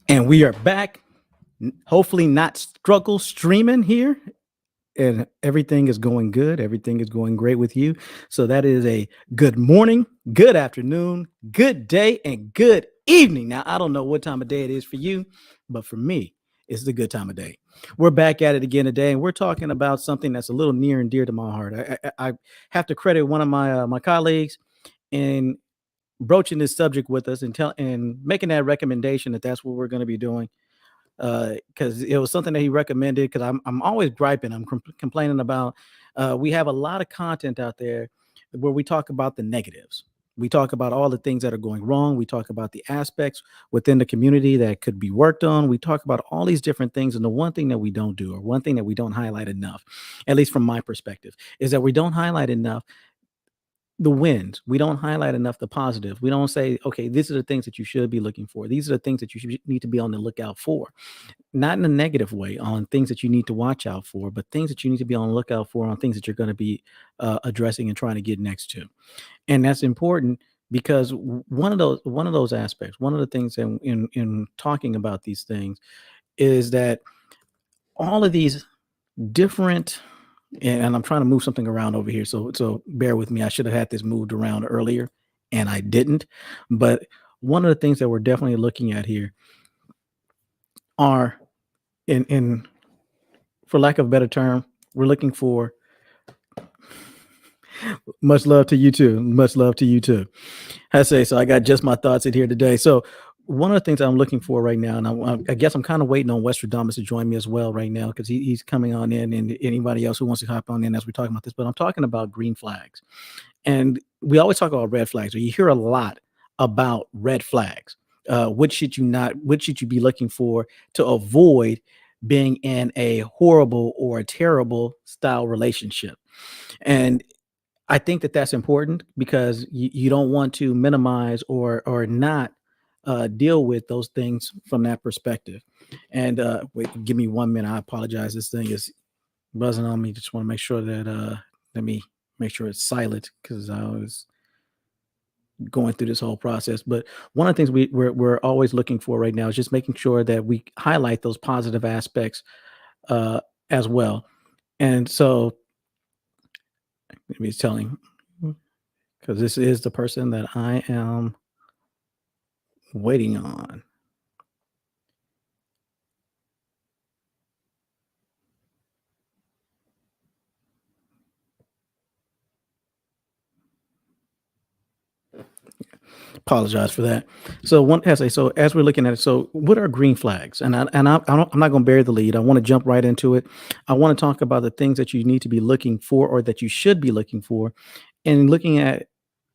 And we are back, hopefully not struggle streaming here. And everything is going good. Everything is going great with you. So that is a good morning, good afternoon, good day, and good evening. Now, I don't know what time of day it is for you, but for me, it's the good time of day. We're back at it again today, and we're talking about something that's a little near and dear to my heart. I have to credit one of my colleagues in broaching this subject with us and making that recommendation that that's what we're going to be doing because it was something that he recommended. Because I'm always griping, complaining about. We have a lot of content out there where we talk about the negatives. We talk about all the things that are going wrong. We talk about the aspects within the community that could be worked on. We talk about all these different things. And the one thing that we don't do, or one thing that we don't highlight enough, at least from my perspective, is that we don't highlight enough the wins. We don't highlight enough the positive. We don't say, okay, these are the things that you should be looking for. These are the things that you should need to be on the lookout for, not in a negative way on things that you need to watch out for, but things that you need to be on the lookout for on things that you're going to be addressing and trying to get next to. And that's important because one of those aspects, one of the things in talking about these things is that all of these different, and I'm trying to move something around over here, so bear with me. I should have had this moved around earlier, and I didn't. But one of the things that we're definitely looking at here are, in for lack of a better term, we're looking for much love to you too. Much love to you too. I say so. I got just my thoughts in here today. So one of the things I'm looking for right now, and I guess I'm kind of waiting on Westradamus to join me as well right now because he's coming on in, and anybody else who wants to hop on in as we're talking about this. But I'm talking about green flags, and we always talk about red flags. Or you hear a lot about red flags. What should you not? What should you be looking for to avoid being in a horrible or a terrible style relationship? And I think that that's important because you don't want to minimize or not deal with those things from that perspective. And wait, give me 1 minute. I apologize. This thing is buzzing on me. Just want to make sure that let me make sure it's silent because I was going through this whole process. But one of the things we're always looking for right now is just making sure that we highlight those positive aspects uh, as well. And so maybe it's telling because this is the person that I am waiting on. Apologize for that. So one has a so as we're looking at it, so what are green flags? I'm not going to bury the lead. I want to jump right into it. I want to talk about the things that you need to be looking for, or that you should be looking for, and looking at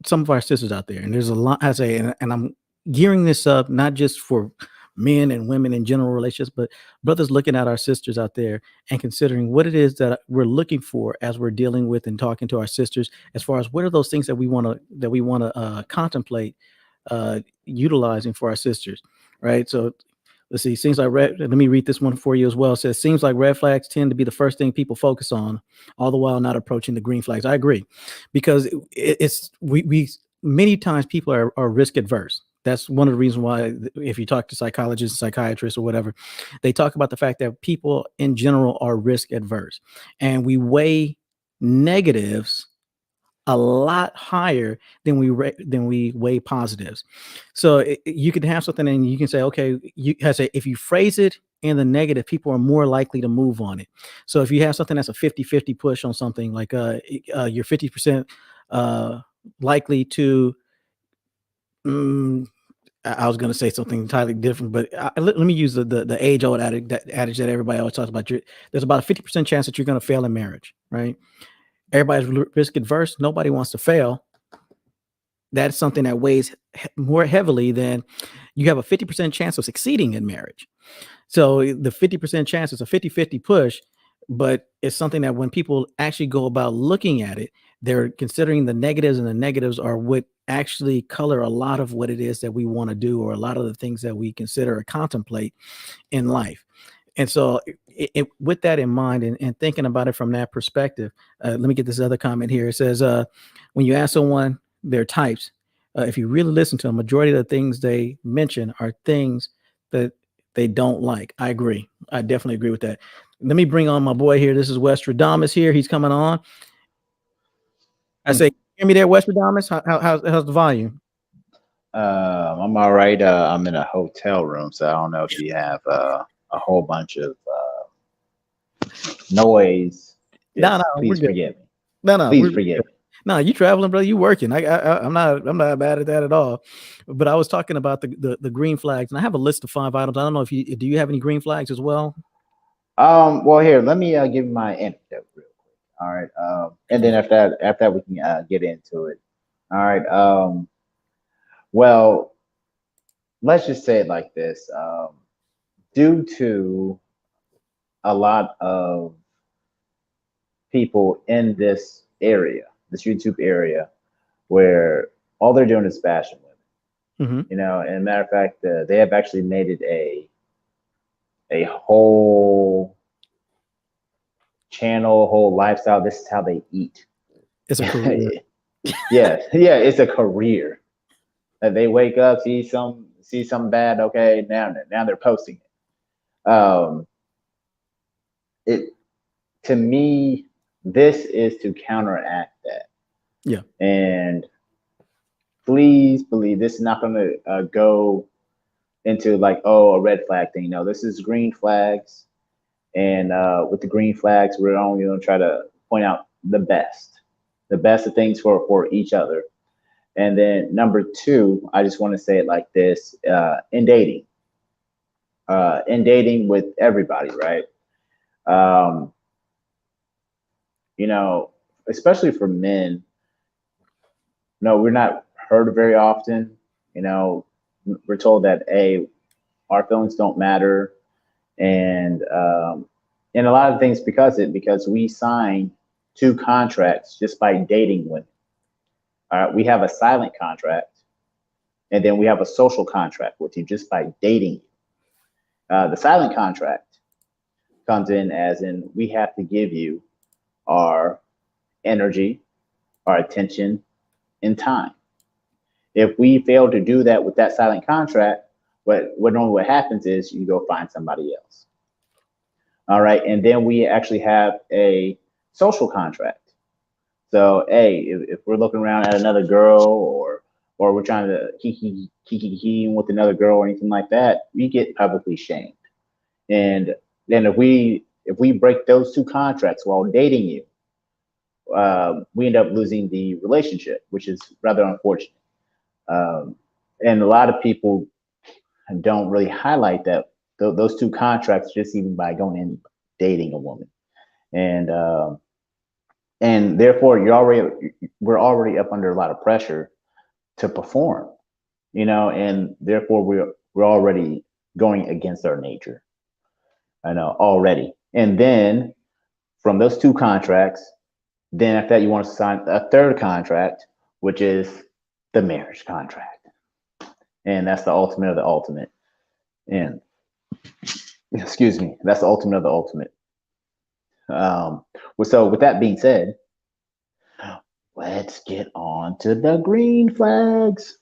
some of our sisters out there. And there's a lot as a and I'm gearing this up not just for men and women in general relationships, but brothers looking at our sisters out there and considering what it is that we're looking for as we're dealing with and talking to our sisters, as far as what are those things that we want to contemplate utilizing for our sisters, right? So let's see. Seems like red. Let me read this one for you as well. It says seems like red flags tend to be the first thing people focus on, all the while not approaching the green flags. I agree, because it's we many times people are risk adverse. That's one of the reasons why, if you talk to psychologists, psychiatrists, or whatever, they talk about the fact that people in general are risk adverse, and we weigh negatives a lot higher than we weigh positives. So you can have something and you can say, okay, you I say if you phrase it in the negative, people are more likely to move on it. So if you have something that's a 50-50 push on something like you're 50% uh, likely to mm, I was going to say something entirely different, but let me use the age old adage that everybody always talks about. There's about a 50% chance that you're going to fail in marriage, right? Everybody's risk adverse. Nobody wants to fail. That's something that weighs more heavily than you have a 50% chance of succeeding in marriage. So the 50% chance is a 50-50 push, but it's something that when people actually go about looking at it, they're considering the negatives, and the negatives are what actually color a lot of what it is that we want to do, or a lot of the things that we consider or contemplate in life. And so, with that in mind, and thinking about it from that perspective, let me get this other comment here. It says, when you ask someone their types, if you really listen to them, majority of the things they mention are things that they don't like. I agree. I definitely agree with that. Let me bring on my boy here. This is Westradamus here. He's coming on. I say, hear me there, Westradamus? How's the volume? I'm all right. I'm in a hotel room, so I don't know if you have a whole bunch of noise. No, no, Just we're please good. forgive me. No, no, Please we're forgive good. me. No, you traveling, brother. You working. I'm not bad at that at all. But I was talking about the green flags, and I have a list of 5 items. I don't know if you do you have any green flags as well? Well, here, let me give you my anecdote real quick. All right. And then after that, we can get into it. All right. Well, let's just say it like this. Due to a lot of people in this YouTube area, where all they're doing is bashing women. Hmm. And matter of fact, they have actually made it a whole channel, whole lifestyle. This is how they eat. It's a career. Yeah, yeah, it's a career. They wake up, see something bad. Okay, now they're posting it. It to me, this is to counteract that. Yeah. And please believe this is not going to go into like, oh, a red flag thing. No, this is green flags. And with the green flags, we're only going to try to point out the best of things for each other. And then number two, I just want to say it like this: in dating with everybody, right? Um, you know, especially for men, no, we're not heard very often. You know, we're told that our feelings don't matter, and a lot of things because we sign two contracts just by dating women. All right, we have a silent contract, and then we have a social contract with you just by dating. The silent contract comes in as in we have to give you our energy, our attention, and time. If we fail to do that with that silent contract, what happens is you go find somebody else. All right, and then we actually have a social contract. So, hey, if we're looking around at another girl or we're trying to kiki with another girl or anything like that, we get publicly shamed. And then if we break those two contracts while dating you, we end up losing the relationship, which is rather unfortunate. Um, and a lot of people don't really highlight that those two contracts just even by going in dating a woman, and and therefore we're already up under a lot of pressure to perform, and therefore we're already going against our nature. I know already, and then from those two contracts, then after that you want to sign a third contract, which is the marriage contract, and that's the ultimate of the ultimate. And excuse me, that's the ultimate of the ultimate. So with that being said, let's get on to the green flags.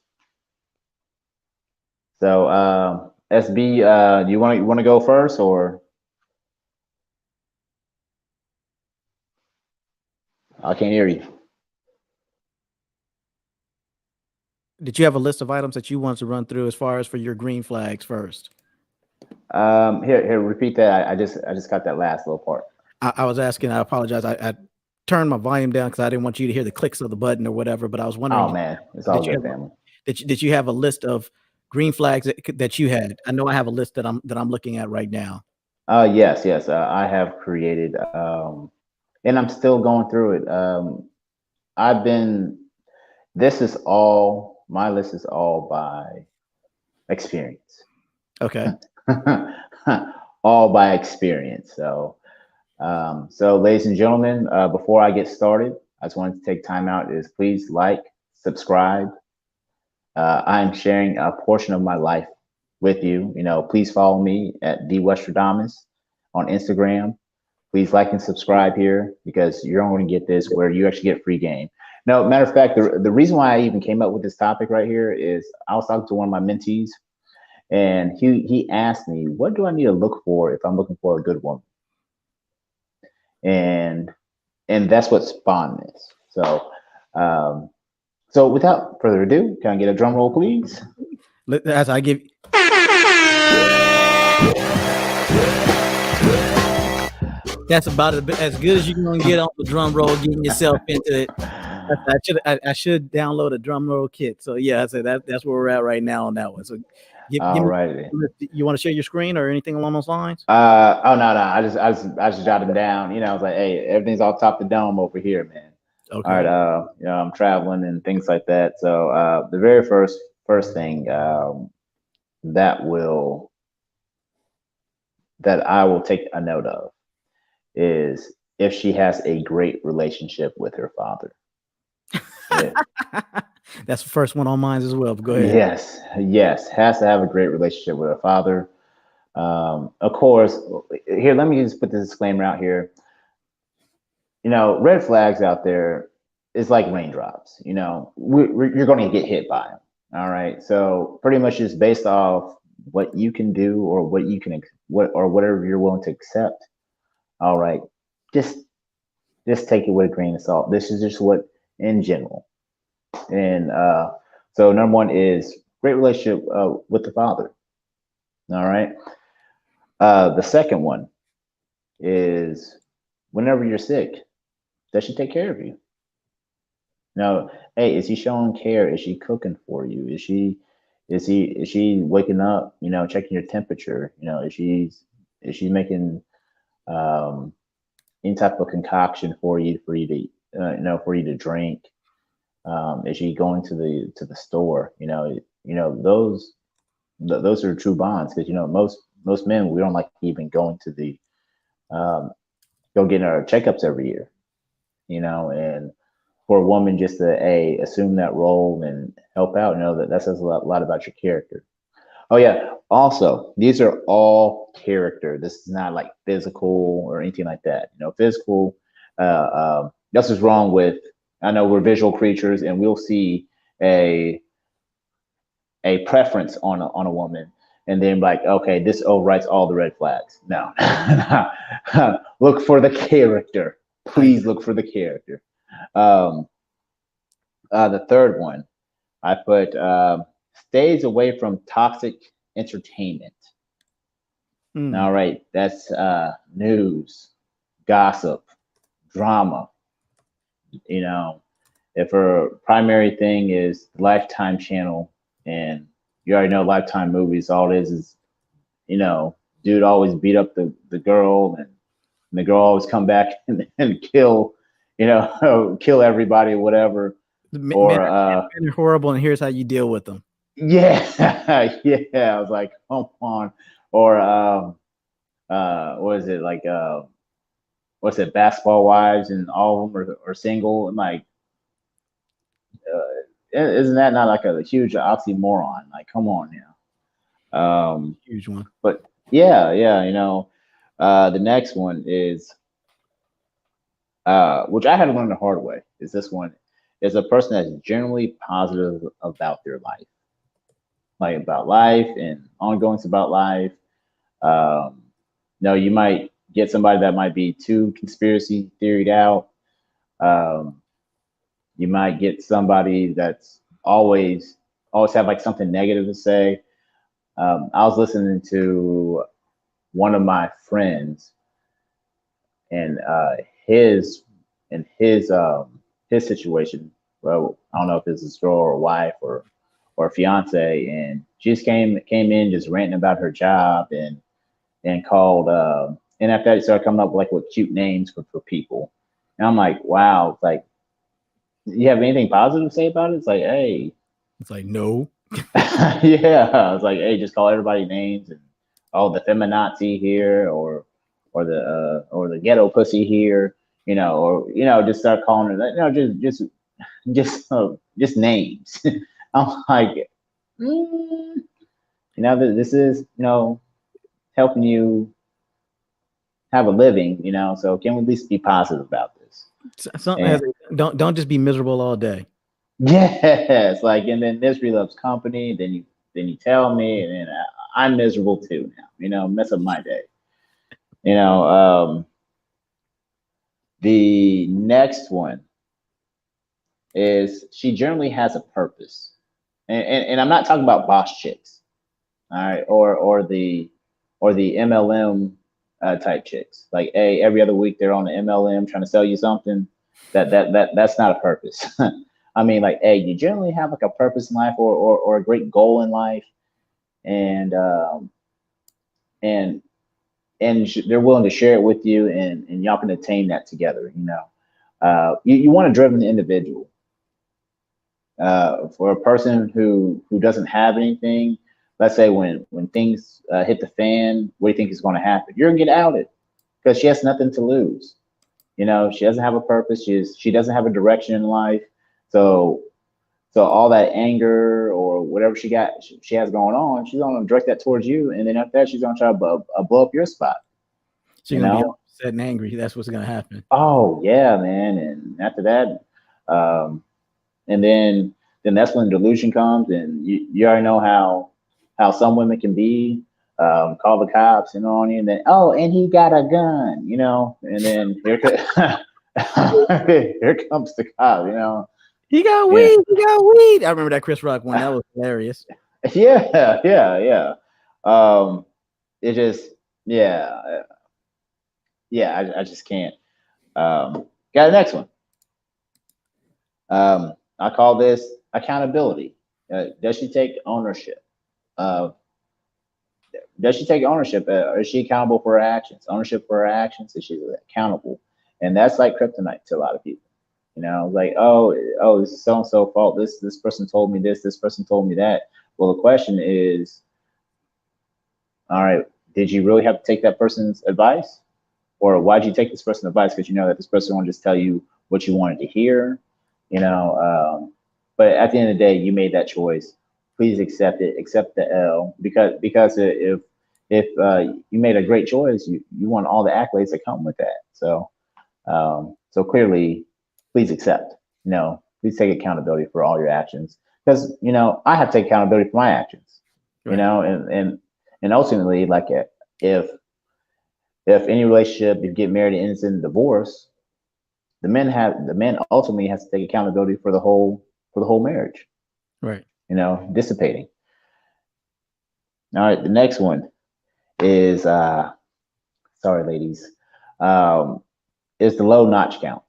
So SB, you want to go first, or I can't hear you. Did you have a list of items that you want to run through as far as for your green flags first? Here, repeat that. I just got that last little part. I was asking. I apologize. I turned my volume down because I didn't want you to hear the clicks of the button or whatever. But I was Oh wondering, man, it's all did you good, have family. did you have a list of green flags that you had? I know I have a list that I'm looking at right now. Yes, yes. I have created, and I'm still going through it. I've been. This is all. My list is all by experience. Okay. All by experience. So ladies and gentlemen, before I get started, I just wanted to take time out. Is please like, subscribe. I'm sharing a portion of my life with you. Please follow me at the Westradamus on Instagram. Please like and subscribe here because you're only going to get this where you actually get free game. No, matter of fact, the reason why I even came up with this topic right here is I was talking to one of my mentees, And he asked me, what do I need to look for if I'm looking for a good woman? And that's what spawned this. So so without further ado, can I get a drum roll, please? As I give. That's about as good as you're gonna get on the drum roll, getting yourself into it. I should download a drum roll kit. So yeah, I said that's where we're at right now on that one. So All right. You want to share your screen or anything along those lines? Oh no. I just jotted them down. You know, I was like, hey, everything's all top the dome over here, man. Okay. All right. You know, I'm traveling and things like that. So the very first thing that I will take a note of is if she has a great relationship with her father. Yeah. That's the first one on mine as well. But go ahead. Yes, has to have a great relationship with her father. Of course, here, let me just put this disclaimer out here. You know, red flags out there is like raindrops. You know, you're going to get hit by them. All right. So pretty much just based off what you can do or what you can, whatever you're willing to accept. All right. Just take it with a grain of salt. This is just what in general. And so number one is great relationship with the father. All right. The second one is whenever you're sick, does she take care of you? Now, hey, is he showing care? Is she cooking for you? Is she waking up, you know, checking your temperature? You know, is she making any type of concoction for you to you know, for you to drink? Is she going to the store? You know, those are true bonds, because you know most men, we don't like even going to the go getting our checkups every year, you know, and for a woman just to assume that role and help out, you know, that says a lot about your character. Oh yeah, also these are all character. This is not like physical or anything like that. You know, physical. That's what's wrong with. I know we're visual creatures, and we'll see a preference on a woman, and then like, okay, this overwrites all the red flags. No, look for the character. Please look for the character. The third one, I put stays away from toxic entertainment. All right, that's news, gossip, drama. You know, if her primary thing is Lifetime channel, and you already know Lifetime movies, all it is, you know, dude always beat up the girl, and the girl always come back and kill, you know, kill everybody, whatever. Or men are horrible, and here's how you deal with them. Yeah, yeah. I was like, come on. Or what is it like? What's it? Basketball Wives, and all of them are single. And like, isn't that not like a huge oxymoron? Like, come on now. Huge one. But yeah. You know, the next one is, which I had to learn the hard way. Is this one is a person that's generally positive about their life, like about life and ongoings about life. No, you might get somebody that might be too conspiracy theoried out. You might get somebody that's always have like something negative to say. I was listening to one of my friends, and his situation. Well, I don't know if it's his girl or wife or fiance, and she just came in just ranting about her job, and called and after that, he started coming up with cute names for people. And I'm like, wow, it's like, you have anything positive to say about it? It's like, hey. It's like, no. Yeah. I was like, hey, just call everybody names, and the feminazi here, or the ghetto pussy here, you know, or, you know, just start calling her, you know, just names. I'm like, you know, this is, you know, helping you have a living, you know, so can we at least be positive about this? Don't just be miserable all day. Yes, like, and then misery loves company. Then you tell me, and then I'm miserable too now. Mess up my day. You know, the next one is she generally has a purpose, and I'm not talking about boss chicks, all right, or the MLM type chicks. Like, hey, every other week they're on the MLM trying to sell you something. That's not a purpose. I mean, like, hey, you generally have like a purpose in life, or a great goal in life, and and they're willing to share it with you, and y'all can attain that together. You want a driven individual. For a person who doesn't have anything, let's say when things hit the fan, what do you think is going to happen? You're gonna get outed because she has nothing to lose. She doesn't have a purpose. She doesn't have a direction in life. So all that anger or whatever she has going on, she's gonna direct that towards you, and then after that, she's gonna try to blow up your spot. So you're gonna be upset and angry. That's what's gonna happen. Oh yeah, man. And after that, and then that's when delusion comes, and you already know how some women can be. Call the cops, on you, and then and he got a gun, and then here here comes the cop, He got weed. He got weed. I remember that Chris Rock one. That was hilarious. Yeah. It just, yeah, I just can't. Got the next one. I call this accountability. Does she take ownership? Does she take ownership? Is she accountable for her actions? Ownership for her actions? Is she accountable? And that's like kryptonite to a lot of people. Like, it's so and so fault. This person told me this person told me that. Well, the question is, all right, did you really have to take that person's advice? Or why'd you take this person's advice? Because you know that this person won't just tell you what you wanted to hear, but at the end of the day, you made that choice. Please accept it, accept the L, because if you made a great choice, you want all the accolades that come with that. So clearly, please accept. Please take accountability for all your actions, because I have to take accountability for my actions. Right. And ultimately, like, if any relationship, if you get married and ends in divorce, the men ultimately has to take accountability for the whole marriage. Right. Dissipating. All right, the next one is sorry, ladies, is the low notch count.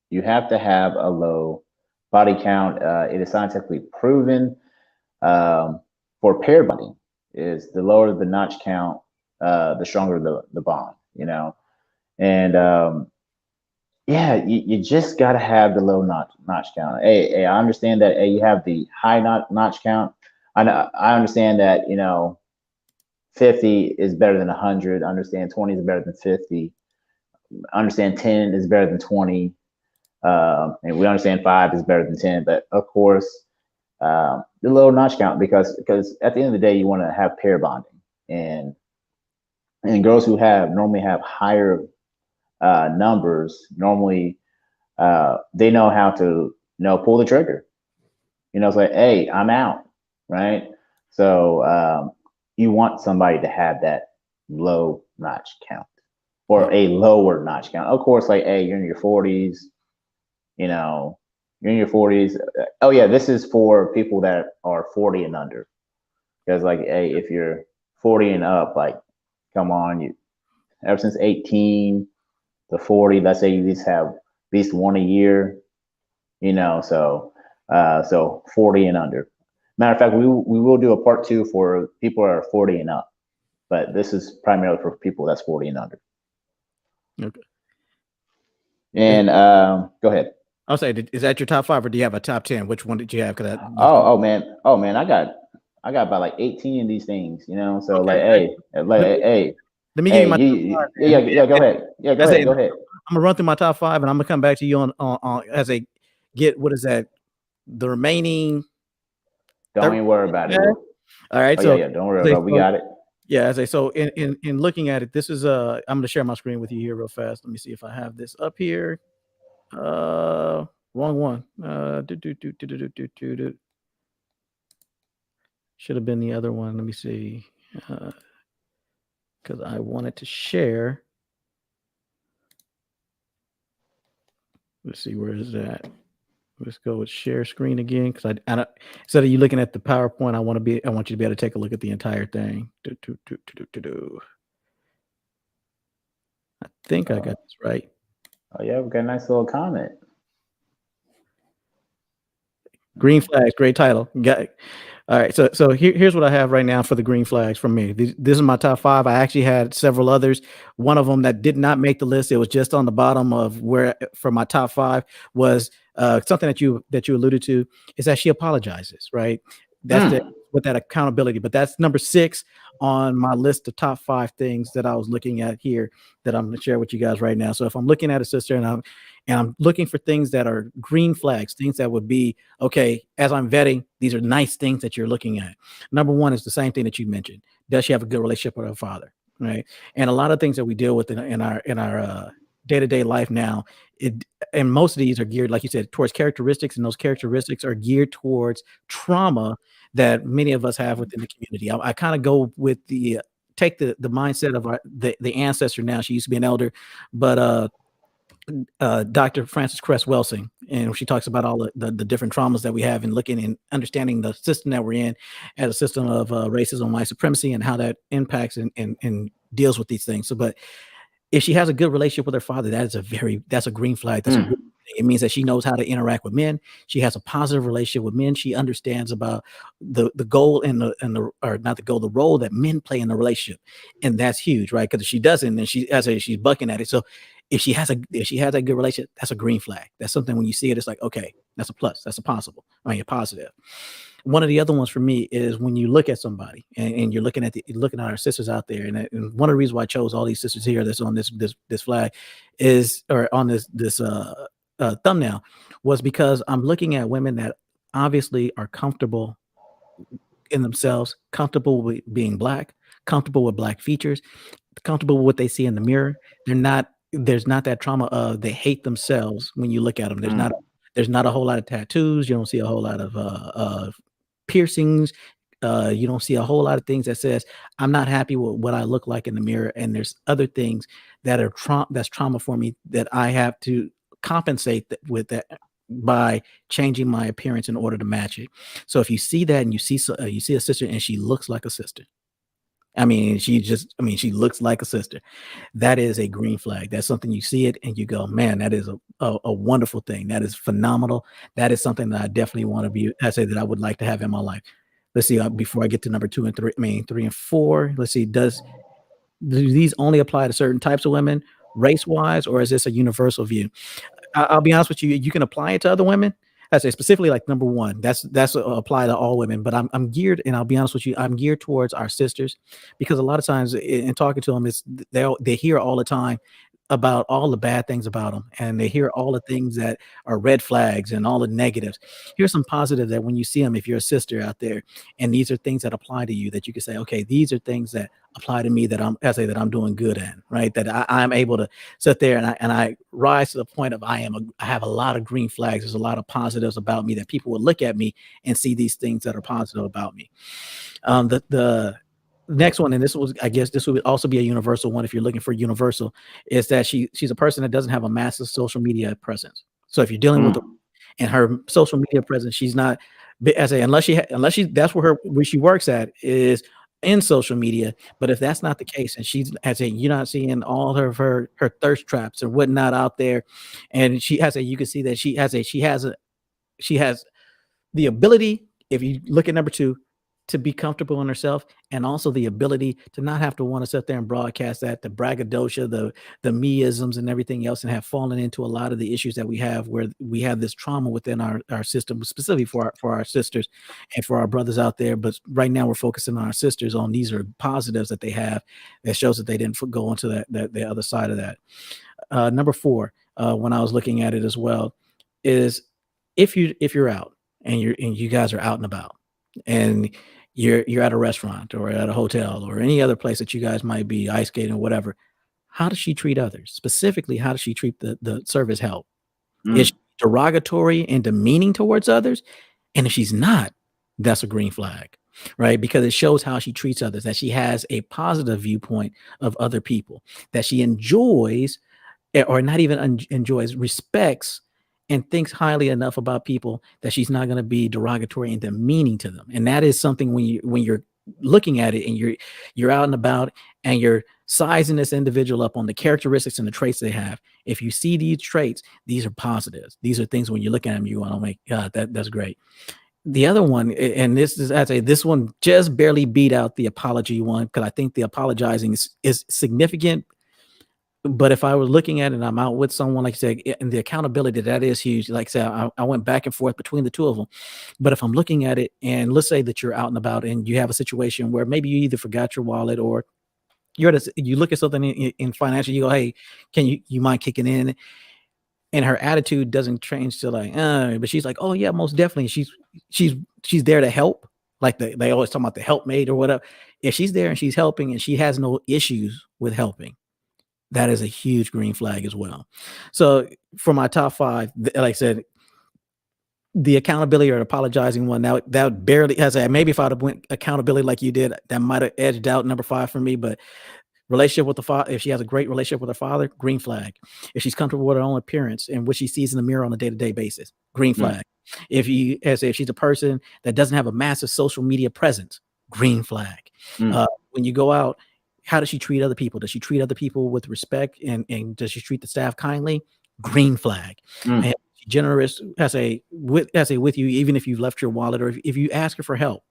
You have to have a low body count. It is scientifically proven for pair bonding. Is the lower the notch count, the stronger the bond. And you just got to have the low notch count. Hey, I understand that. Hey, you have the high notch count. I understand that 50 is better than 100. I understand 20 is better than 50. I understand 10 is better than 20. And we understand 5 is better than 10. But of course, the low notch count, because at the end of the day, you want to have pair bonding, and girls who normally have higher numbers, normally they know how to pull the trigger. It's like, hey, I'm out, right? So you want somebody to have that low notch count, or a lower notch count. Of course, like, hey, you're in your 40s, you're in your 40s. Oh yeah, this is for people that are 40 and under, because like, hey, if you're 40 and up, like, come on, ever since 18 to 40, let's say you at least have at least one a year, so 40 and under. Matter of fact, we will do a part 2 for people that are 40 and up, but this is primarily for people that's 40 and under. Okay. And go ahead. I'll say, is that your top 5, or do you have a top 10? Which one did you have? Oh man, I got about like 18 of these things, So okay. Hey, let me give you my top 5. Yeah, go ahead. Yeah, go ahead. I'm gonna run through my top 5, and I'm gonna come back to you on as a get what is that, the remaining. Don't even worry about it. All right. So yeah, don't worry about it. We got it. Yeah, so in looking at it, this is I'm gonna share my screen with you here real fast. Let me see if I have this up here. Wrong one. should have been the other one. Let me see. Because I wanted to share. Let's see, where is that? Let's go with share screen again. Because I don't, instead of you looking at the PowerPoint, I want you to be able to take a look at the entire thing. I think I got this right. Oh yeah, we got a nice little comment. Green flags, great title. Got it. All right, so here's what I have right now for the green flags from me. This is my top 5. I actually had several others. One of them that did not make the list, it was just on the bottom of where for my top 5 was something that you alluded to, is that she apologizes, right? That's with that accountability. But that's number 6 on my list of top 5 things that I was looking at here that I'm going to share with you guys right now. So if I'm looking at a sister and I'm looking for things that are green flags, things that would be, okay, as I'm vetting, these are nice things that you're looking at. Number 1 is the same thing that you mentioned. Does she have a good relationship with her father? Right. And a lot of things that we deal with in our day-to-day life now, and most of these are geared, like you said, towards characteristics, and those characteristics are geared towards trauma that many of us have within the community. I kind of go with take the mindset of the ancestor now. She used to be an elder, but Dr. Frances Cress Welsing, and she talks about all the different traumas that we have, and looking and understanding the system that we're in as a system of racism, white supremacy, and how that impacts and deals with these things. So, but if she has a good relationship with her father, that's a green flag. That's a good thing. It means that she knows how to interact with men. She has a positive relationship with men. She understands about the goal or not the goal, the role that men play in the relationship, and that's huge, right? Because if she doesn't, then she's bucking at it. So if she has a good relationship, that's a green flag. That's something when you see it, it's like, okay, that's a plus. That's a positive. One of the other ones for me is when you look at somebody and you're looking at our sisters out there, and one of the reasons why I chose all these sisters here that's on this flag or on this thumbnail was because I'm looking at women that obviously are comfortable in themselves, comfortable with being Black, comfortable with Black features, comfortable with what they see in the mirror. There's not that trauma of they hate themselves when you look at them. There's not a whole lot of tattoos. You don't see a whole lot of piercings. You don't see a whole lot of things that says I'm not happy with what I look like in the mirror, and there's other things that are that's trauma for me that I have to compensate with that by changing my appearance in order to match it. So if you see that and you see a sister and she looks like a sister, she looks like a sister, that is a green flag. That's something you see it and you go, man, that is a wonderful thing. That is phenomenal. That is something that I definitely want to be. I say that I would like to have in my life. Let's see. Before I get to number 2 and 3, 3 and 4. Let's see. Do these only apply to certain types of women, race wise, or is this a universal view? I'll be honest with you. You can apply it to other women. I say specifically like number 1, that's apply to all women, but I'm geared, and I'll be honest with you, I'm geared towards our sisters, because a lot of times in talking to them, they hear all the time about all the bad things about them, and they hear all the things that are red flags and all the negatives. Here's some positive that when you see them, if you're a sister out there, and these are things that apply to you, that you can say, okay, these are things that apply to me that I'm doing good in, right? That I'm able to sit there and I rise to the point of I have a lot of green flags. There's a lot of positives about me that people will look at me and see these things that are positive about me. The next one, and I guess this would also be a universal one if you're looking for universal, is that she's a person that doesn't have a massive social media presence. So if you're dealing with and her social media presence, she's not, unless she that's where she works at is in social media. But if that's not the case, and you're not seeing all of her thirst traps or whatnot out there, and you can see that she has the ability, if you look at number 2, to be comfortable in herself, and also the ability to not have to want to sit there and broadcast that, the braggadocio, the me-isms and everything else, and have fallen into a lot of the issues that we have, where we have this trauma within our system, specifically for our sisters and for our brothers out there. But right now we're focusing on our sisters, on these are positives that they have that shows that they didn't go into the other side of that. Number 4, when I was looking at it as well, is if you're out and you guys are out and about, and you're at a restaurant or at a hotel or any other place that you guys might be ice skating or whatever, how does she treat others? Specifically, how does she treat the service help? Is she derogatory and demeaning towards others? And if she's not, that's a green flag. right? Because it shows how she treats others, that she has a positive viewpoint of other people, that she enjoys, or not even enjoys, respects and thinks highly enough about people that she's not going to be derogatory and demeaning to them. And that is something when you're looking at it and you're out and about and you're sizing this individual up on the characteristics and the traits they have. If you see these traits, these are positives. These are things when you look at them, you want to make that's great. The other one, and this is, I'd say this one just barely beat out the apology one, because I think the apologizing is significant. But if I was looking at it and I'm out with someone, like I said, and the accountability, that is huge. Like I said, I went back and forth between the two of them. But if I'm looking at it, and let's say that you're out and about and you have a situation where maybe you either forgot your wallet, or you look at something in financial, you go, hey, can you mind kicking in? And her attitude doesn't change to like, but she's like, oh yeah, most definitely. She's there to help. Like they always talk about the helpmate or whatever. If she's there and she's helping and she has no issues with helping, that is a huge green flag as well. So for my top 5, like I said, the accountability or apologizing one, that barely has a, maybe if I'd have went accountability like you did, that might have edged out number 5 for me. But relationship with the father, if she has a great relationship with her father, green flag. If she's comfortable with her own appearance and what she sees in the mirror on a day-to-day basis, green flag. If she's a person that doesn't have a massive social media presence, green flag. When you go out, how does she treat other people? Does she treat other people with respect, and does she treat the staff kindly? Green flag. And she's generous, with you, even if you've left your wallet, or if you ask her for help,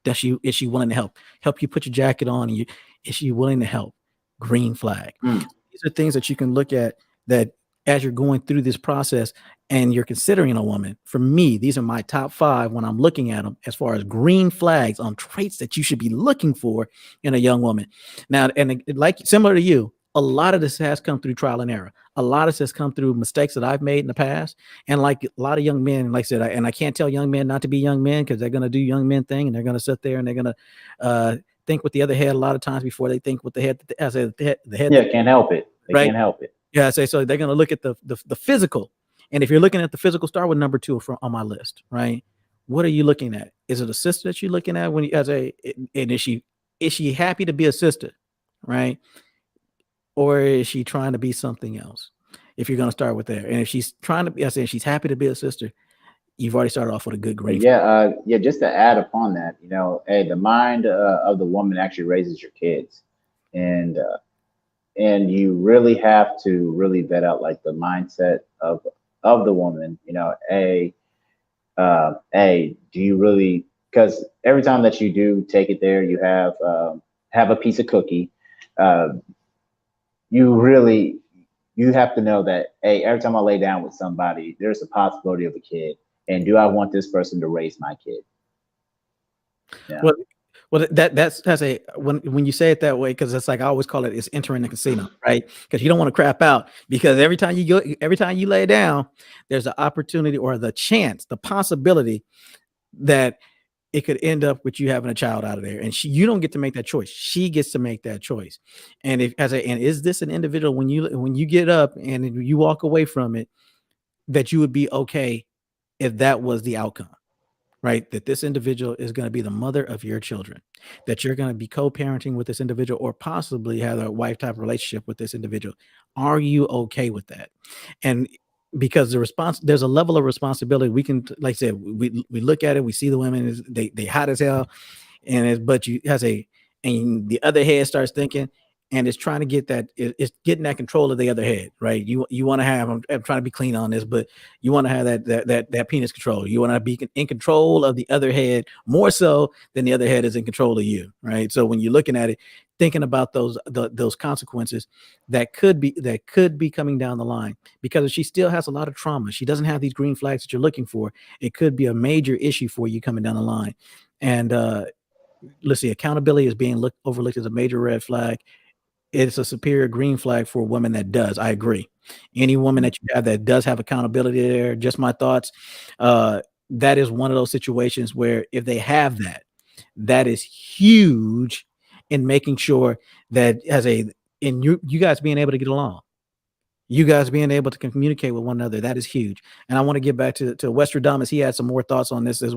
is she willing to help you put your jacket on, and is she willing to help? Green flag. These are things that you can look at that as you're going through this process and you're considering a woman. For me, these are my top 5 when I'm looking at them as far as green flags on traits that you should be looking for in a young woman. Now, and like similar to you, a lot of this has come through trial and error. A lot of this has come through mistakes that I've made in the past. And like a lot of young men, like I said, and I can't tell young men not to be young men, because they're going to do young men thing, and they're going to sit there and they're going to think with the other head a lot of times before they think with the head. The head. Yeah, can't help it. They right? Can't help it. Yeah, so they're going to look at the physical. And if you're looking at the physical, start with number 2 on my list, right? What are you looking at? Is it a sister that you're looking at and is she happy to be a sister, right? Or is she trying to be something else? If you're going to start with there, and if she's trying to be, she's happy to be a sister, you've already started off with a good grade. Yeah, just to add upon that, hey, the mind of the woman actually raises your kids, and you really have to really vet out like the mindset of the woman. Do you really? Because every time that you do take it there, you have a piece of cookie. You have to know that, hey, every time I lay down with somebody, there's a possibility of a kid. And do I want this person to raise my kid? Yeah. Well, that's when you say it that way, because it's like I always call it, it's entering the casino, right? Because you don't want to crap out, because every time you lay down, there's an opportunity or the chance, the possibility that it could end up with you having a child out of there, and you don't get to make that choice. She gets to make that choice. And is this an individual when you get up and you walk away from it, that you would be okay if that was the outcome, right? That this individual is going to be the mother of your children, that you're going to be co-parenting with this individual, or possibly have a wife type relationship with this individual. Are you okay with that? And because there's a level of responsibility. We can, like I said, we look at it, we see the women, they hot as hell, and the other head starts thinking, and it's trying to get it's getting that control of the other head, right? You want to have, I'm trying to be clean on this, but you want to have that penis control. You want to be in control of the other head more so than the other head is in control of you, right? So when you're looking at it, thinking about those consequences that could be coming down the line, because if she still has a lot of trauma, she doesn't have these green flags that you're looking for, it could be a major issue for you coming down the line. And let's see, accountability is being overlooked as a major red flag. It's a superior green flag for a woman that does. I agree. Any woman that you have that does have accountability there, just my thoughts. That is one of those situations where if they have that is huge in making sure that you guys being able to get along. You guys being able to communicate with one another, that is huge. And I want to get back to Westradamus. He had some more thoughts on this as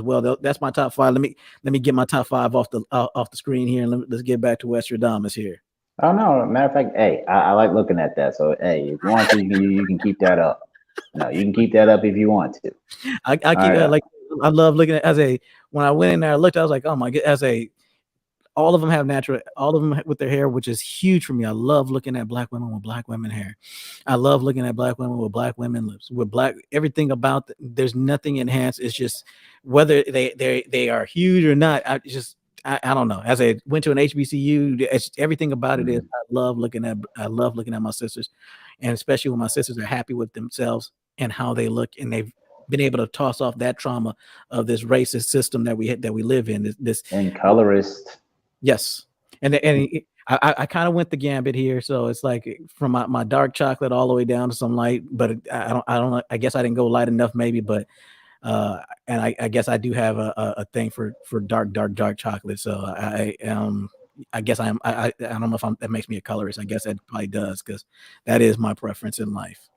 well. That's my top five. Let me get my top five off the screen here, and let's get back to Westradamus here. Oh no, matter of fact, hey, I like looking at that. So hey, if you want to, you can keep that up. No, you can keep that up if you want to. I All keep right. like I love looking at when I went in there, I looked, I was like, oh my god, all of them have natural, all of them with their hair, which is huge for me. I love looking at black women with black women hair. I love looking at black women with black women lips, with black, everything about, there's nothing enhanced. It's just whether they are huge or not. I don't know. As I went to an HBCU, everything about it is, I love looking at my sisters, and especially when my sisters are happy with themselves and how they look, and they've been able to toss off that trauma of this racist system that we live in. This And colorist. Yes, I kind of went the gambit here, so it's like from my dark chocolate all the way down to some light, but I don't know. I guess I didn't go light enough, maybe, but and I guess I do have a thing for dark chocolate. So I guess I don't know if that makes me a colorist. I guess that probably does, because that is my preference in life.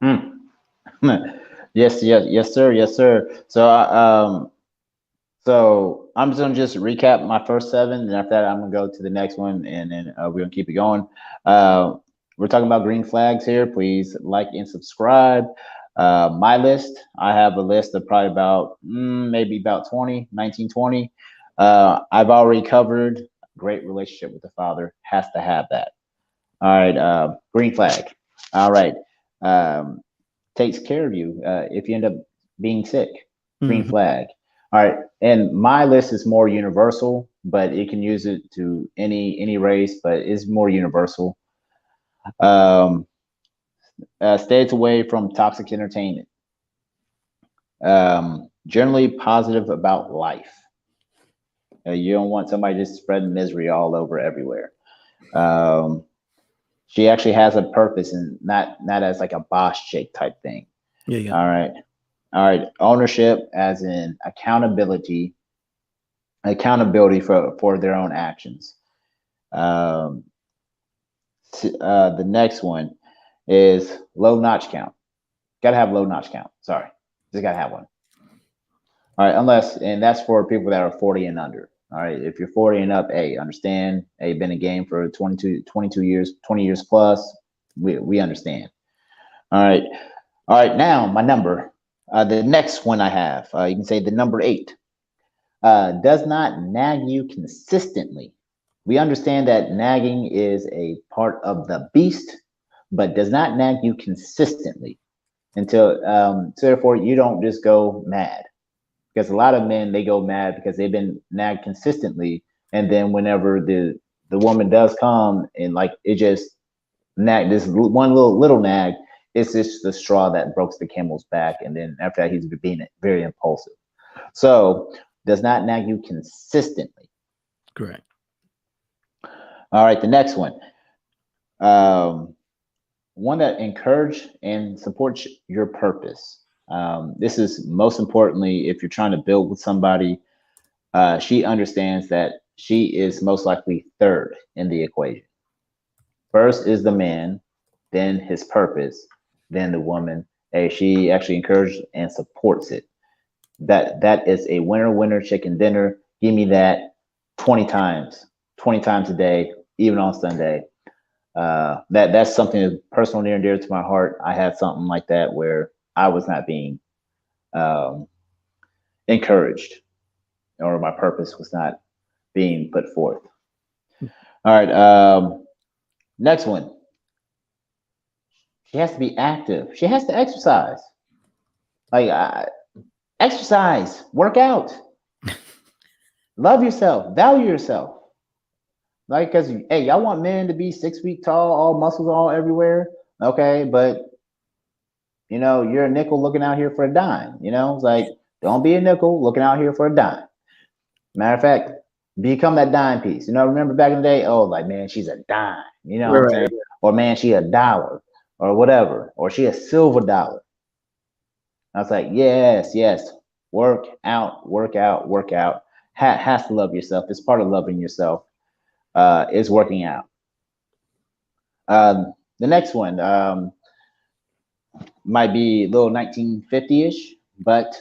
Hmm. Yes, yes, sir, yes, sir. So I'm just gonna recap my first seven, and after that, I'm gonna go to the next one, and then we're gonna keep it going. We're talking about green flags here. Please like and subscribe. My list, I have a list of probably about maybe about 19, 20. I've already covered great relationship with the father. Has to have that. All right, green flag. All right, takes care of you if you end up being sick. Green flag. All right, and my list is more universal, but it can use it to any race, but it's more universal. Stays away from toxic entertainment. Generally positive about life. You don't want somebody just spreading misery all over everywhere. She actually has a purpose, and not as like a boss chick type thing. Yeah. All right. Ownership, as in accountability for their own actions. The next one is low notch count. Got to have low notch count. Sorry, just got to have one. All right, and that's for people that are 40 and under. All right, if you're 40 and up, hey, understand. Hey, been in the game for 22 years, 20 years plus. We understand. All right. Now my number. The next one I have, you can say the number 8. Does not nag you consistently. We understand that nagging is a part of the beast, but does not nag you consistently until, so therefore you don't just go mad. Because a lot of men, they go mad because they've been nagged consistently, and then whenever the woman does come and like it just nag, this one little nag, it's just the straw that breaks the camel's back, and then after that he's being very impulsive. So does not nag you consistently. Correct. All right, the next one. One that encourage and supports your purpose. This is most importantly if you're trying to build with somebody. She understands that she is most likely third in the equation. First is the man, then his purpose, then the woman. Hey, she actually encourages and supports it. That is a winner chicken dinner. Give me that 20 times a day, even on Sunday. That's something that's personal, near and dear to my heart. I had something like that where I was not being encouraged, or my purpose was not being put forth. All right. Next one. She has to be active. She has to exercise. Like exercise, work out, love yourself, value yourself. Like, because hey, y'all want men to be 6 feet tall, all muscles all everywhere. Okay, but you're a nickel looking out here for a dime. It's like, don't be a nickel looking out here for a dime. Matter of fact, become that dime piece. Remember back in the day, oh, like, man, she's a dime. What I'm saying? Or man, she a dollar, or whatever, or she a silver dollar. I was like, yes. Work out. Has to love yourself. It's part of loving yourself. Is working out. The next one might be a little 1950-ish, but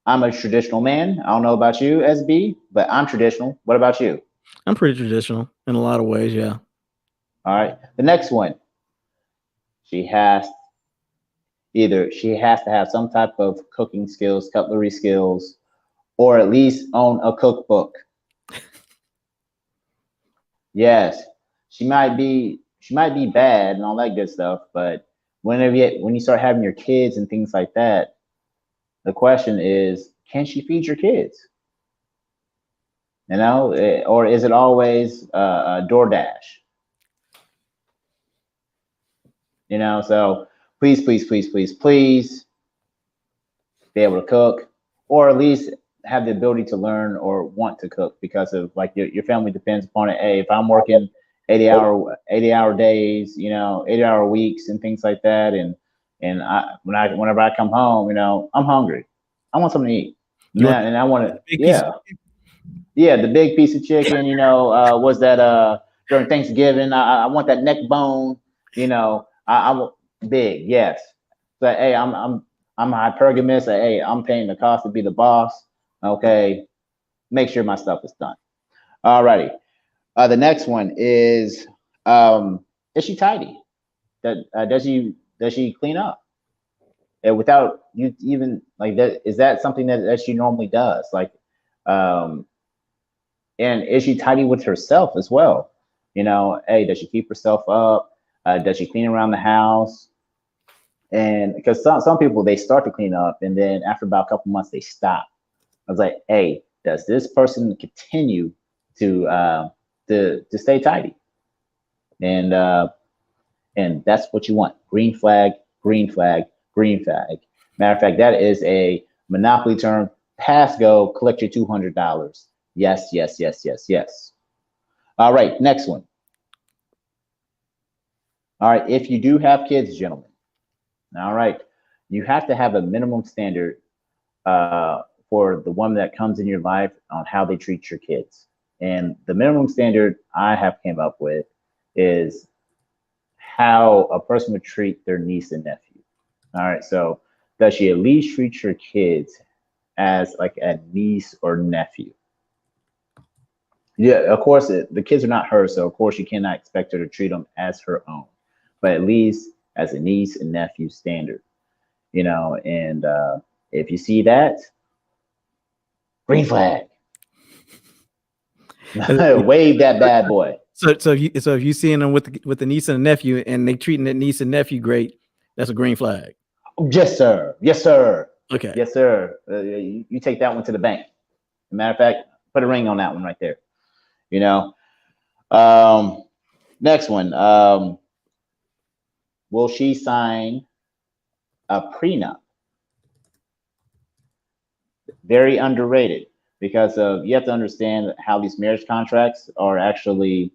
I'm a traditional man. I don't know about you, SB, but I'm traditional. What about you? I'm pretty traditional in a lot of ways. Yeah. All right. The next one, she has she has to have some type of cooking skills, cutlery skills, or at least own a cookbook. Yes, she might be bad and all that good stuff, but when you start having your kids and things like that, the question is, can she feed your kids? Or is it always DoorDash? So please, please, please, please, please be able to cook, or at least have the ability to learn or want to cook, because of like your family depends upon it. Hey, if I'm working 80-hour days, 80-hour weeks and things like that, and whenever I come home, I'm hungry. I want something to eat. You want And I want to, a big piece of yeah, the big piece of chicken, was that during Thanksgiving. I want that neck bone, I want big, yes. But hey, I'm hypergamous. Hey, I'm paying the cost to be the boss. Okay, make sure my stuff is done. Alrighty. The next one is she tidy? Does she clean up? Without you even like that, is that something that she normally does? Like, um, and is she tidy with herself as well? Hey, does she keep herself up? Does she clean around the house? And because some people, they start to clean up, and then after about a couple months they stop. I was like, hey, does this person continue to stay tidy? And that's what you want. Green flag, green flag, green flag. Matter of fact, that is a Monopoly term. Pass go, collect your $200. Yes, yes, yes, yes, yes. All right, next one. All right, if you do have kids, gentlemen, all right, you have to have a minimum standard for the woman that comes in your life on how they treat your kids. And the minimum standard I have came up with is how a person would treat their niece and nephew. All right, so does she at least treat your kids as like a niece or nephew? Yeah, of course, the kids are not hers, so of course you cannot expect her to treat them as her own, but at least as a niece and nephew standard, and if you see that, green flag, wave that bad boy. So if you seeing them with the niece and the nephew, and they treating the niece and nephew great, that's a green flag. Yes, sir. Yes, sir. Okay. Yes, sir. You take that one to the bank. As a matter of fact, put a ring on that one right there. Next one. Will she sign a prenup? Very underrated, because you have to understand how these marriage contracts are actually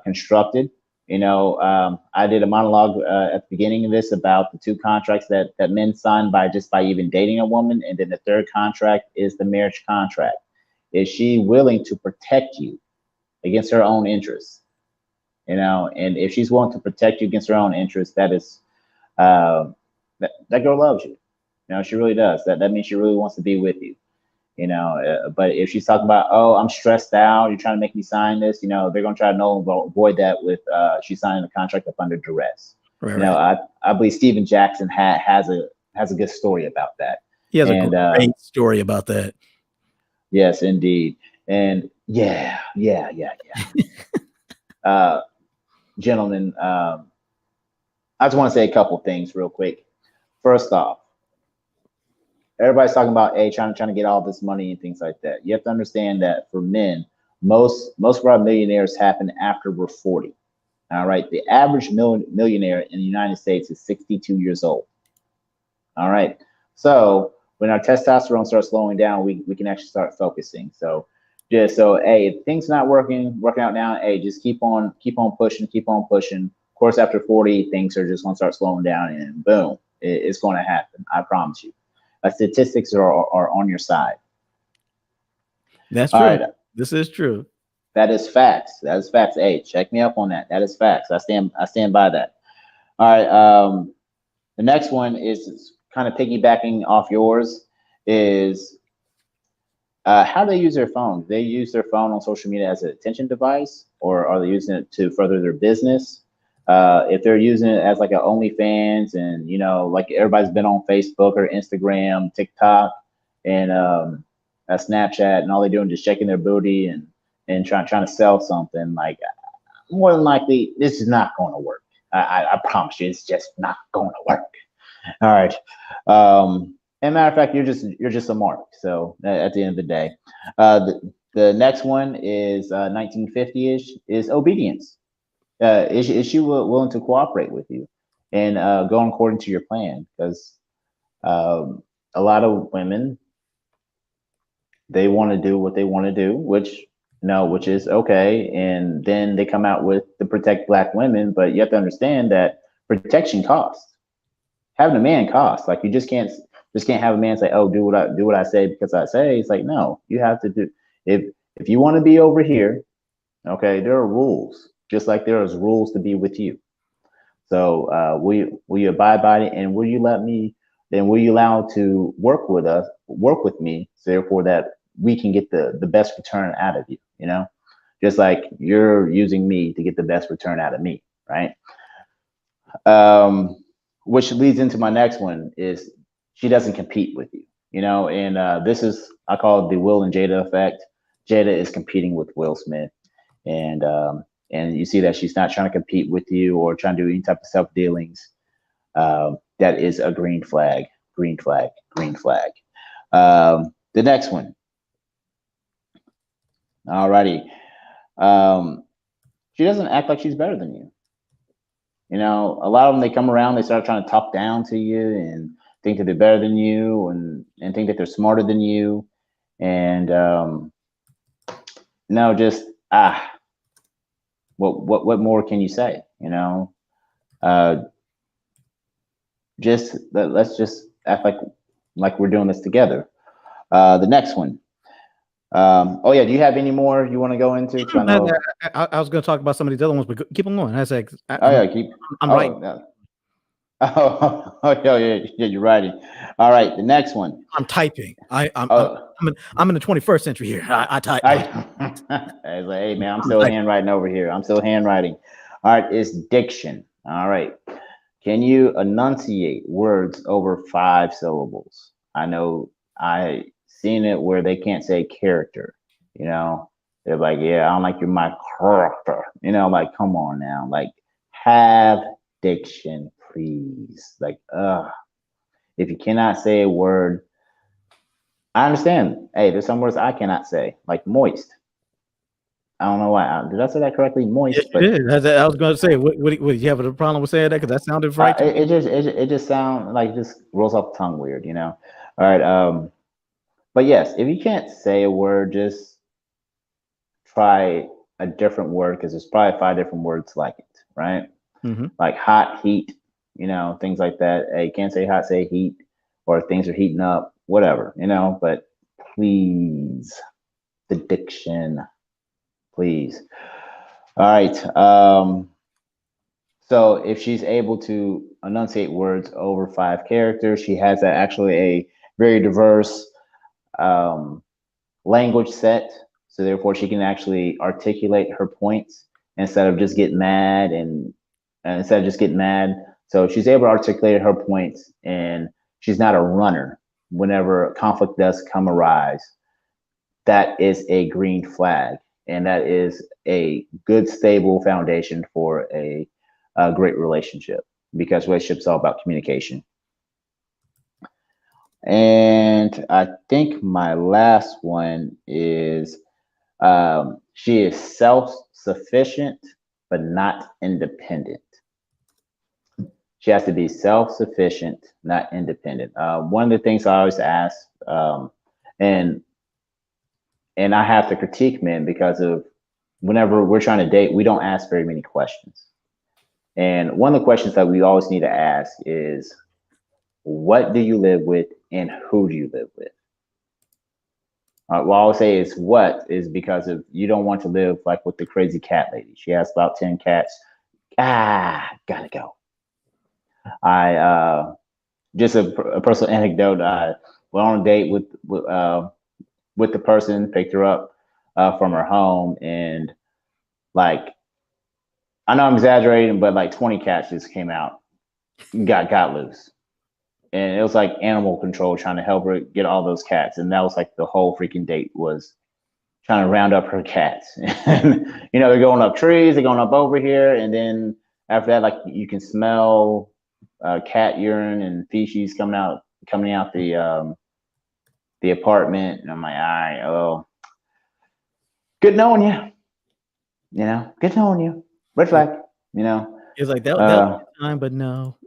constructed. I did a monologue at the beginning of this about the two contracts that men sign by even dating a woman, and then the third contract is the marriage contract. Is she willing to protect you against her own interests? And if she's willing to protect you against her own interests, that is that girl loves you. She really does. That means she really wants to be with you. But if she's talking about, oh, I'm stressed out, you're trying to make me sign this, they're going to try to avoid that with she's signing the contract up under duress. Right. I believe Steven Jackson has a good story about that. He has a great story about that. Yes, indeed. And yeah. Gentlemen, I just want to say a couple things real quick. First off, everybody's talking about trying to get all this money and things like that. You have to understand that for men, most of our millionaires happen after we're 40. All right. The average millionaire in the United States is 62 years old. All right. So when our testosterone starts slowing down, we can actually start focusing. So hey, if things not working out now, hey, just keep on pushing. Of course, after 40, things are just going to start slowing down, and boom, it's going to happen. I promise you. Statistics are on your side. That's true. Right. This is true. That is facts. Hey, check me up on that. That is facts. I stand by that. All right. The next one is kind of piggybacking off yours. Is how do they use their phone? Do they use their phone on social media as an attention device, or are they using it to further their business? If they're using it as like an OnlyFans, and like everybody's been on Facebook or Instagram, TikTok, and Snapchat, and all they're doing is just checking their booty and trying to sell something. Like, more than likely, this is not going to work. I promise you, it's just not going to work. All right. And matter of fact, you're just a mark. So at the end of the day, the next one is 1950-ish is obedience. Is she willing to cooperate with you and go according to your plan? Because a lot of women, they want to do what they want to do, which is okay. And then they come out with the Protect Black Women, but you have to understand that protection costs. Having a man costs. Like, you just can't have a man say, "Oh, do what I say because I say." It's like, no, you have to do. If you want to be over here, okay, there are rules, just like there is rules to be with you. So will you abide by it, and will you allow to work with me, so therefore that we can get the best return out of you, just like you're using me to get the best return out of me, right? Which leads into my next one is she doesn't compete with you, and this is, I call it the Will and Jada effect. Jada is competing with Will Smith, and you see that she's not trying to compete with you or trying to do any type of self-dealings. That is a green flag, green flag, green flag. The next one. Alrighty. She doesn't act like she's better than you. A lot of them, they come around, they start trying to talk down to you and think that they're better than you and think that they're smarter than you. And no, just what more can you say? Let's just act like we're doing this together. The next one. Oh yeah, do you have any more you want to go into? I know I was going to talk about some of these other ones, but keep on going. I'm right. No. Oh yeah, you're writing. All right, the next one. I'm typing. I'm in the 21st century here. I type. I was like, hey man, I'm still handwriting over here. I'm still handwriting. All right, it's diction. All right. Can you enunciate words over 5 syllables? I know I seen it where they can't say character. They're like, yeah, I don't like my character. Like, come on now. Like, have diction, please. Like, if you cannot say a word, I understand. Hey, there's some words I cannot say, like moist. I don't know why. Did I say that correctly? Moist. Yes, but you did. I was going to say, what do you have a problem with saying that? Because that sounded right. It just sounds like, it just rolls off the tongue weird, All right. But yes, if you can't say a word, just try a different word, because there's probably 5 different words like it, right? Mm-hmm. Like hot, heat, things like that. Hey, you can't say hot, say heat, or things are heating up, whatever, but please, the diction, please. All right. So if she's able to enunciate words over 5 characters, she has actually a very diverse language set. So therefore, she can actually articulate her points instead of just getting mad So she's able to articulate her points, and she's not a runner whenever conflict does come arise. That is a green flag, and that is a good, stable foundation for a great relationship, because relationship's all about communication. And I think my last one is she is self-sufficient but not independent. She has to be self-sufficient, not independent. One of the things I always ask, and I have to critique men, because of whenever we're trying to date, we don't ask very many questions. And one of the questions that we always need to ask is, what do you live with and who do you live with? What I'll say is what is because of you don't want to live like with the crazy cat lady. She has about 10 cats. Gotta go. I just a personal anecdote. I went on a date with the person, picked her up from her home, and like I know I'm exaggerating, but like 20 cats just came out, got loose, and it was like animal control trying to help her get all those cats, and that was like the whole freaking date was trying to round up her cats. And they're going up trees, they're going up over here, and then after that, like you can smell cat urine and feces coming out the apartment, and I'm like, all right, oh, good knowing you, good knowing you. Red Yeah. flag, you know. It's like that Uh, time, but no.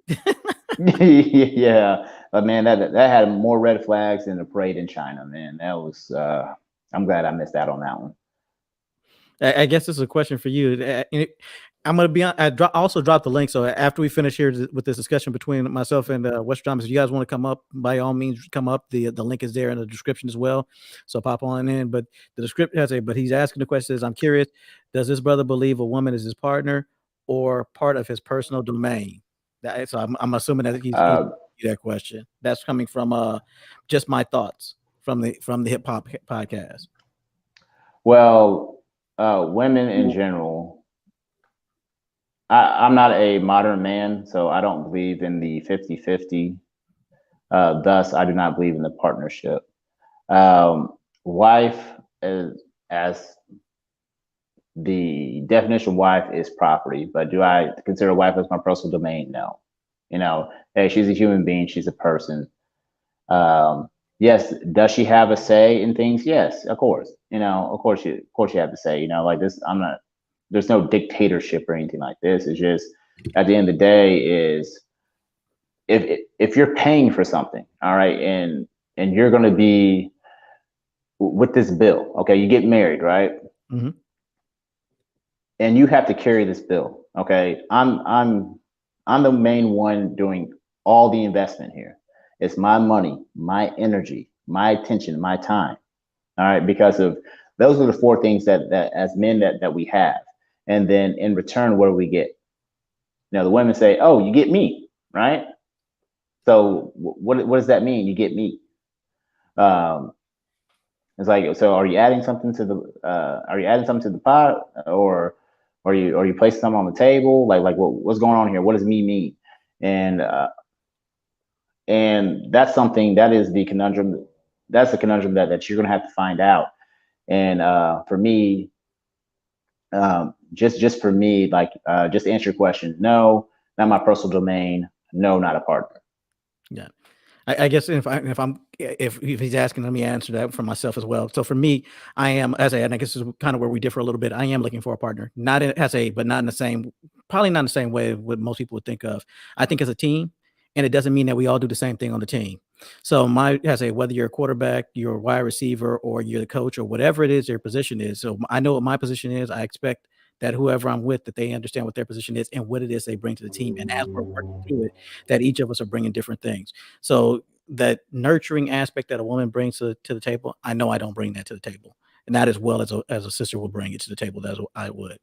yeah, but man, that had more red flags than the parade in China, man. That was. I'm glad I missed out on that one. I guess this is a question for you. I'm going to be on. Also dropped the link. So after we finish here with this discussion between myself and West Thomas, if you guys want to come up, by all means, come up. The link is there in the description as well. So pop on in. But the description has but he's asking the question is, I'm curious, does this brother believe a woman is his partner or part of his personal domain? So I'm assuming that he's that question. That's coming from just my thoughts from the hip hop podcast. Well, women in general, I'm not a modern man, so I don't believe in the 50-50. Thus, I do not believe in the partnership. Wife, as the definition of wife is property, but do I consider wife as my personal domain? No. Hey, she's a human being, she's a person. Yes, does she have a say in things? Yes, of course. Of course you have to say. Like this. There's no dictatorship or anything like this. It's just at the end of the day is if you're paying for something, all right, and you're going to be with this bill. Okay, you get married, right? Mm-hmm. And you have to carry this bill. Okay, I'm the main one doing all the investment here. It's my money, my energy, my attention, my time. All right, because of those are the four things that as men that we have. And then in return, what do we get? The women say, "Oh, you get me," right? So what does that mean? You get me. It's like, so are you adding something to the pot, or are you placing something on the table? Like what's going on here? What does me mean? And that's something that is the conundrum. That's the conundrum that you're going to have to find out. And for me, just for me, like just to answer your question, no, not my personal domain. No, not a partner. Yeah. I guess if he's asking, let me answer that for myself as well. So for me, I am, and I guess this is kind of where we differ a little bit. I am looking for a partner, not but not in the same, probably not in the same way what most people would think of. I think as a team, and it doesn't mean that we all do the same thing on the team. So whether you're a quarterback, you're a wide receiver, or you're the coach, or whatever it is your position is. So I know what my position is. I expect that whoever I'm with, that they understand what their position is and what it is they bring to the team. And as we're working through it, that each of us are bringing different things. So that nurturing aspect that a woman brings to the table, I know I don't bring that to the table, and not as well as a sister will bring it to the table as I would.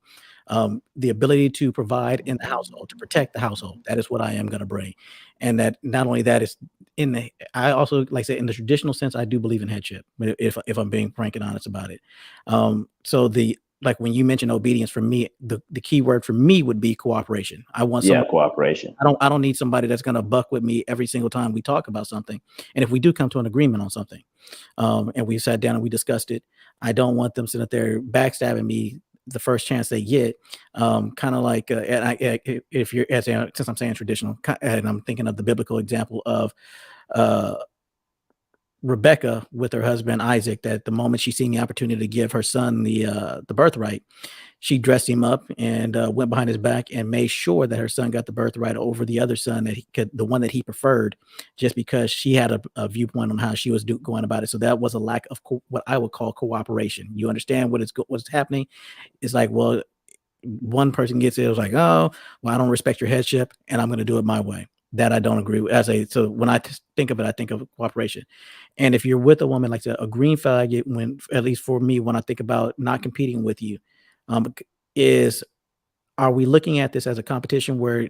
The ability to provide in the household, to protect the household, that is what I am going to bring. And that not only that is I also, like I said, in the traditional sense, I do believe in headship, if I'm being frank and honest about it. So like when you mentioned obedience, for me, the key word for me would be cooperation. I want Cooperation. I don't need somebody that's going to buck with me every single time we talk about something. And if we do come to an agreement on something, and we sat down and we discussed it, I don't want them sitting there backstabbing me the first chance they get. Kind of like, if you're, since I'm saying traditional, and I'm thinking of the biblical example of Rebecca with her husband Isaac, that the moment she seen the opportunity to give her son the birthright, she dressed him up and went behind his back and made sure that her son got the birthright over the other son, the one that he preferred, just because she had a viewpoint on how she was going about it. So that was a lack of what I would call cooperation. You understand what's happening? It's like, well, one person gets it was like, oh, well, I don't respect your headship and I'm going to do it my way. That I don't agree with. So when I think of it, I think of cooperation. And if you're with a woman, like a green flag, at least for me, when I think about not competing with you, is, are we looking at this as a competition where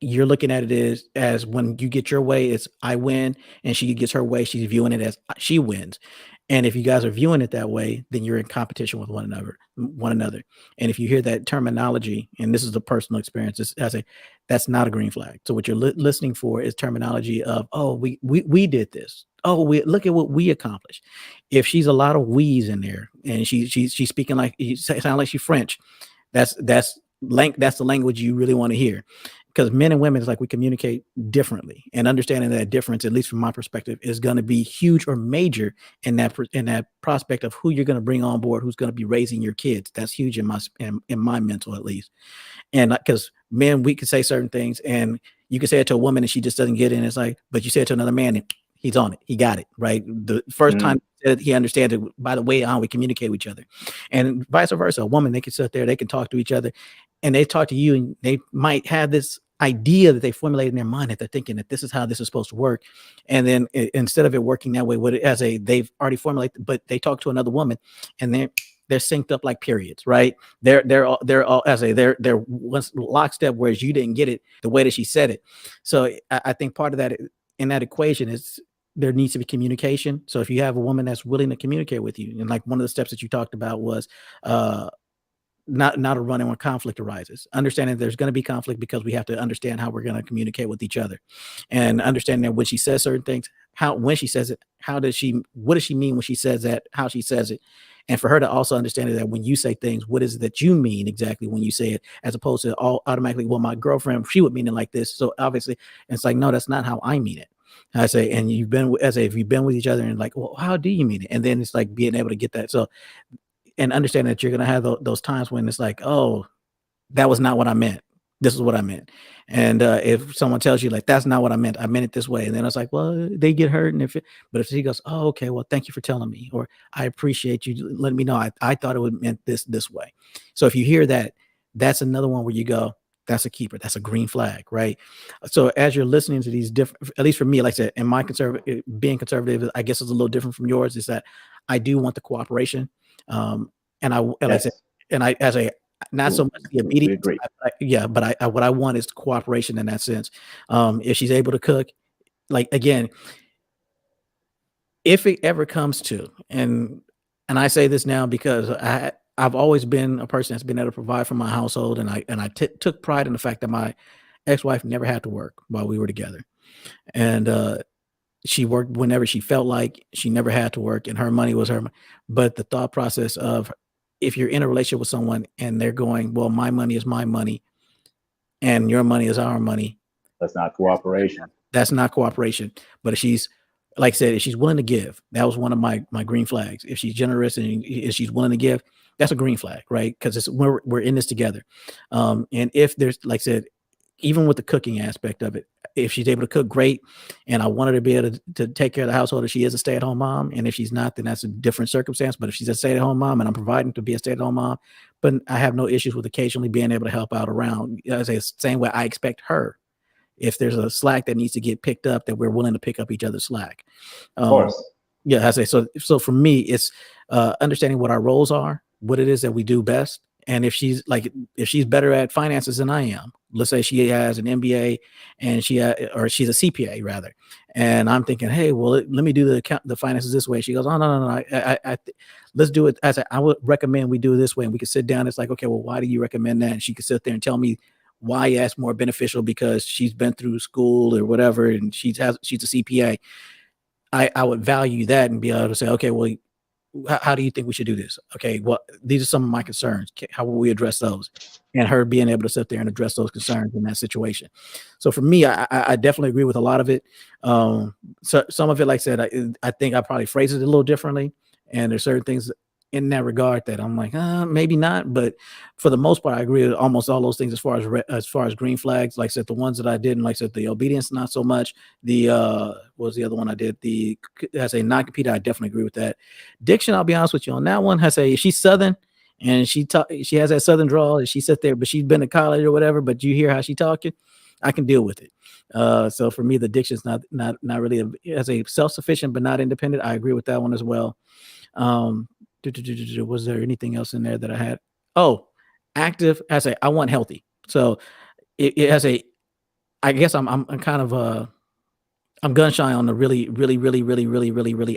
you're looking at it as when you get your way, it's I win, and she gets her way, she's viewing it as she wins. And if you guys are viewing it that way, then you're in competition with one another. And if you hear that terminology, and this is a personal experience, that's not a green flag. So what you're listening for is terminology of, oh, we did this. Oh, we look at what we accomplished. If she's a lot of we's in there, and she's speaking like you sound like she's French, that's that's the language you really want to hear, because men and women is like we communicate differently, and understanding that difference, at least from my perspective, is going to be huge or major in that prospect of who you're going to bring on board, who's going to be raising your kids. That's huge in my mental, at least. And because men, we can say certain things, and you can say it to a woman and she just doesn't get it, and it's like, but you say it to another man and he's on it, he got it right the first time he understands it by the way how we communicate with each other. And vice versa, a woman, they can sit there, they can talk to each other, and they talk to you, and they might have this idea that they formulate in their mind, that they're thinking that this is how this is supposed to work. And then instead of it working that way, they've already formulated, but they talk to another woman, and they're synced up like periods, right? They're one lockstep, whereas you didn't get it the way that she said it. So I think part of that in that equation is there needs to be communication. So if you have a woman that's willing to communicate with you, and like one of the steps that you talked about was not a run-in when conflict arises, understanding there's going to be conflict because we have to understand how we're going to communicate with each other, and understanding that when she says certain things, when she says it, what does she mean when she says that, how she says it. And for her to also understand that when you say things, what is it that you mean exactly when you say it, as opposed to all automatically, well, my girlfriend, she would mean it like this. So obviously, it's like, no, that's not how I mean it. I say, and if you've been with each other, and like, well, how do you mean it? And then it's like being able to get that. So, and understanding that you're going to have those times when it's like, oh, that was not what I meant. This is what I meant. And if someone tells you like, that's not what I meant it this way. And then it's like, well, they get hurt. And but if she goes, oh, okay, well, thank you for telling me, or I appreciate you letting me know. I thought it would meant this way. So if you hear that, that's another one where you go, that's a keeper. That's a green flag, right? So as you're listening to these different, at least for me, like I said, in my being conservative, I guess is a little different from yours, is that I do want the cooperation. And I said, and I, as a, not so much the obedience, but what I want is cooperation in that sense. If she's able to cook, like, again, if it ever comes to, and I say this now because I've always been a person that's been able to provide for my household, and I took pride in the fact that my ex-wife never had to work while we were together, and she worked whenever she felt like. She never had to work, and her money was her. But the thought process of, if you're in a relationship with someone and they're going, well, my money is my money and your money is our money, that's not cooperation. That's not cooperation. But if she's, like I said, if she's willing to give, that was one of my green flags. If she's generous and if she's willing to give, that's a green flag, right? Because we're in this together. And if there's, like I said, even with the cooking aspect of it, if she's able to cook, great. And I want her to be able to take care of the household if she is a stay-at-home mom. And if she's not, then that's a different circumstance. But if she's a stay-at-home mom and I'm providing to be a stay-at-home mom, but I have no issues with occasionally being able to help out around, as the same way I expect her. If there's a slack that needs to get picked up, that we're willing to pick up each other's slack. Of course. Yeah, I say so. So for me, it's understanding what our roles are, what it is that we do best. And if she's better at finances than I am, let's say she has an MBA and or she's a CPA rather, and I'm thinking, hey, well, let me do the finances this way. She goes, oh, no, let's do it. I would recommend we do it this way, and we could sit down. It's like, okay, well, why do you recommend that? And she could sit there and tell me why that's more beneficial, because she's been through school or whatever, and she's a CPA. I would value that and be able to say, okay, well, how do you think we should do this? Okay, well, these are some of my concerns. How will we address those? And her being able to sit there and address those concerns in that situation. So for me, I definitely agree with a lot of it. So some of it, like I said, I think I probably phrase it a little differently. And there's certain things in that regard that I'm like, maybe not. But for the most part, I agree with almost all those things as far as green flags. Like I said, the ones that I didn't, like I said, the obedience, not so much. The what was the other one I did? As a non-compete, I definitely agree with that. Diction, I'll be honest with you on that one. She's Southern and she has that Southern drawl, and she sits there, but she's been to college or whatever. But you hear how she talking, I can deal with it. So for me, the diction's not really as a self-sufficient but not independent. I agree with that one as well. Was there anything else in there that I had? Oh, active. I want healthy. So it has I guess I'm kind of I'm gun shy on the really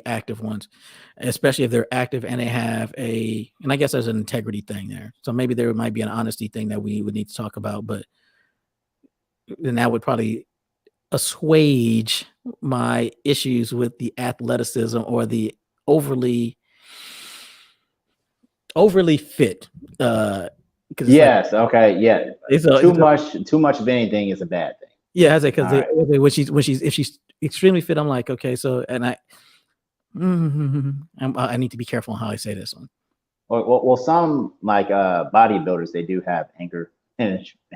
active ones, especially if they're active and they have and I guess there's an integrity thing there. So maybe there might be an honesty thing that we would need to talk about, but then that would probably assuage my issues with the athleticism or the overly fit. Because Yes. Okay. Yeah. it's Too much of anything is a bad thing. yeah, because All right. if she's extremely fit, I'm like, okay, so and I need to be careful on how I say this one. Well, some like bodybuilders, they do have anger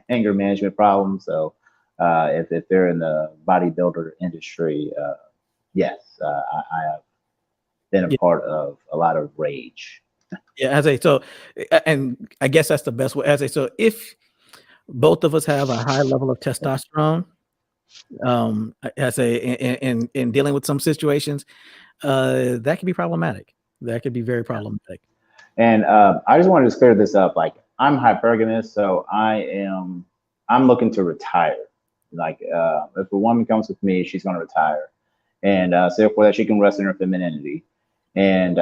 management problems. So if they're in the bodybuilder industry, yes, I have been a Yeah, part of a lot of rage. yeah. And I guess that's the best way. So if both of us have a high level of testosterone, in dealing with some situations, that can be problematic. That could be very problematic. And I just wanted to clear this up. Like I'm hypergamous, so I'm looking to retire. Like if a woman comes with me, she's going to retire, and so therefore that she can rest in her femininity, and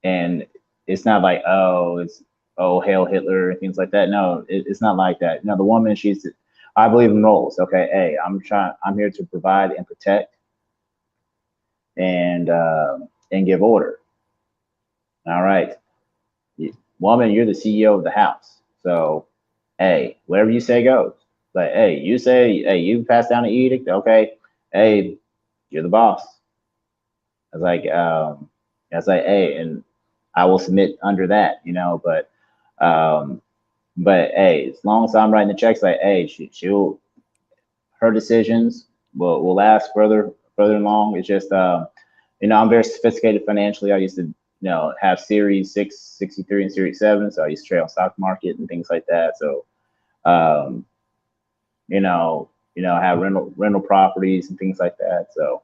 and it's not like oh hail Hitler and things like that. No, it's not like that. No, the woman, I believe in roles. Okay, hey, I'm here to provide and protect and give order. All right, woman, you're the CEO of the house. So, hey, whatever you say goes. But hey, you say, hey, you pass down the edict. Okay, hey, you're the boss. I was like, hey, and I will submit under that, um, but hey, as long as I'm writing the checks, like, hey, she'll her decisions will last further along. It's just, I'm very sophisticated financially. I used to, have Series 6, 63, and Series 7. So I used to trade on stock market and things like that. So, um, have rental properties and things like that. So,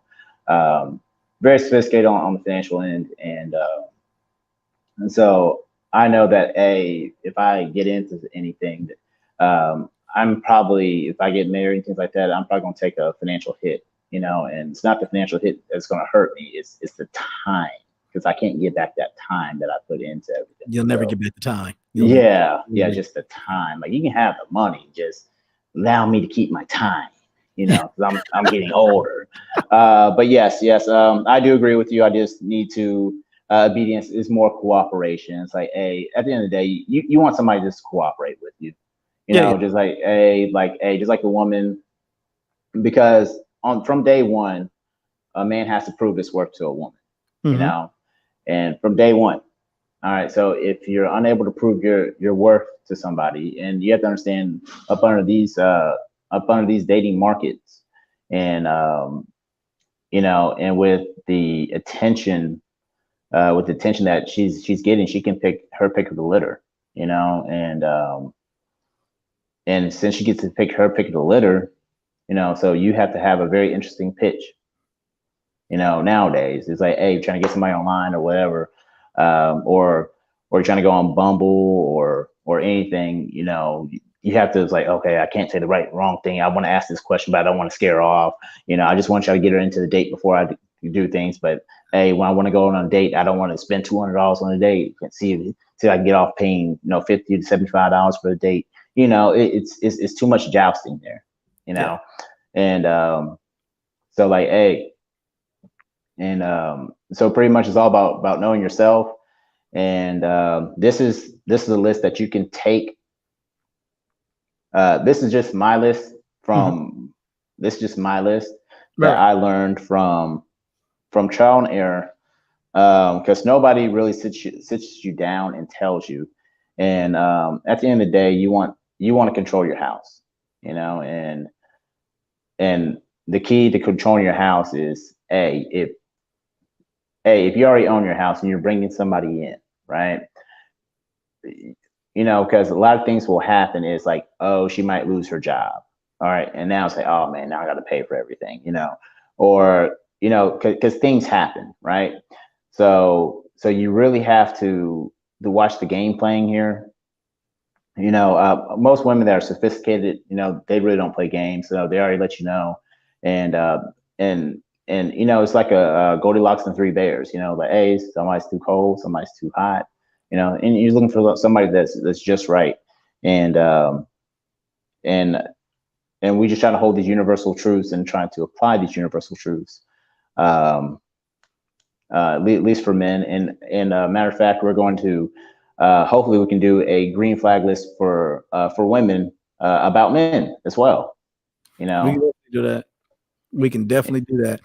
very sophisticated on the financial end. And so I know that if I get into anything, I'm probably, if I get married and things like that, I'm probably going to take a financial hit, and it's not the financial hit that's going to hurt me. It's the time, because I can't get back that time that I put into everything. You'll never get back the time. Just the time. Like you can have the money, just allow me to keep my time, because I'm getting older. But yes, I do agree with you. I just need to. Obedience is more cooperation. It's like, hey, at the end of the day, you want somebody to just cooperate with you, just like, just like the woman, because from day one, a man has to prove his worth to a woman, and from day one. All right. So if you're unable to prove your worth to somebody, and you have to understand up under these dating markets, and and with the attention that she's getting, she can pick of the litter, and since she gets to pick her pick of the litter, so you have to have a very interesting pitch. Nowadays it's like, hey, you're trying to get somebody online or whatever, or you're trying to go on Bumble or anything. You have to, it's like, okay, I can't say the wrong thing. I want to ask this question, but I don't want to scare her off. I just want you to get her into the date before I do things. But hey, when I want to go on a date, I don't want to spend $200 on a date. See if I can get off paying, $50 to $75 for a date. It's too much jousting there, Yeah. and so like, hey, and so pretty much it's all about knowing yourself. And this is a list that you can take. This is just my list this is just my list that I learned from trial and error, because nobody really sits you down and tells you. And at the end of the day, you want to control your house, and the key to controlling your house is, if you already own your house and you're bringing somebody in, right? Because a lot of things will happen is like, oh, she might lose her job. All right. And now it's like, oh man, now I got to pay for everything, or, because things happen, right? So you really have to watch the game playing here. Most women that are sophisticated, they really don't play games, so they already let you know, and and it's like a Goldilocks and Three Bears. Like, hey, somebody's too cold, somebody's too hot, and you're looking for somebody that's just right, and and and we just try to hold these universal truths and trying to apply these universal truths, um, at least for men. And matter of fact, we're going to hopefully we can do a green flag list for women about men as well. We can definitely do that. We can definitely do that.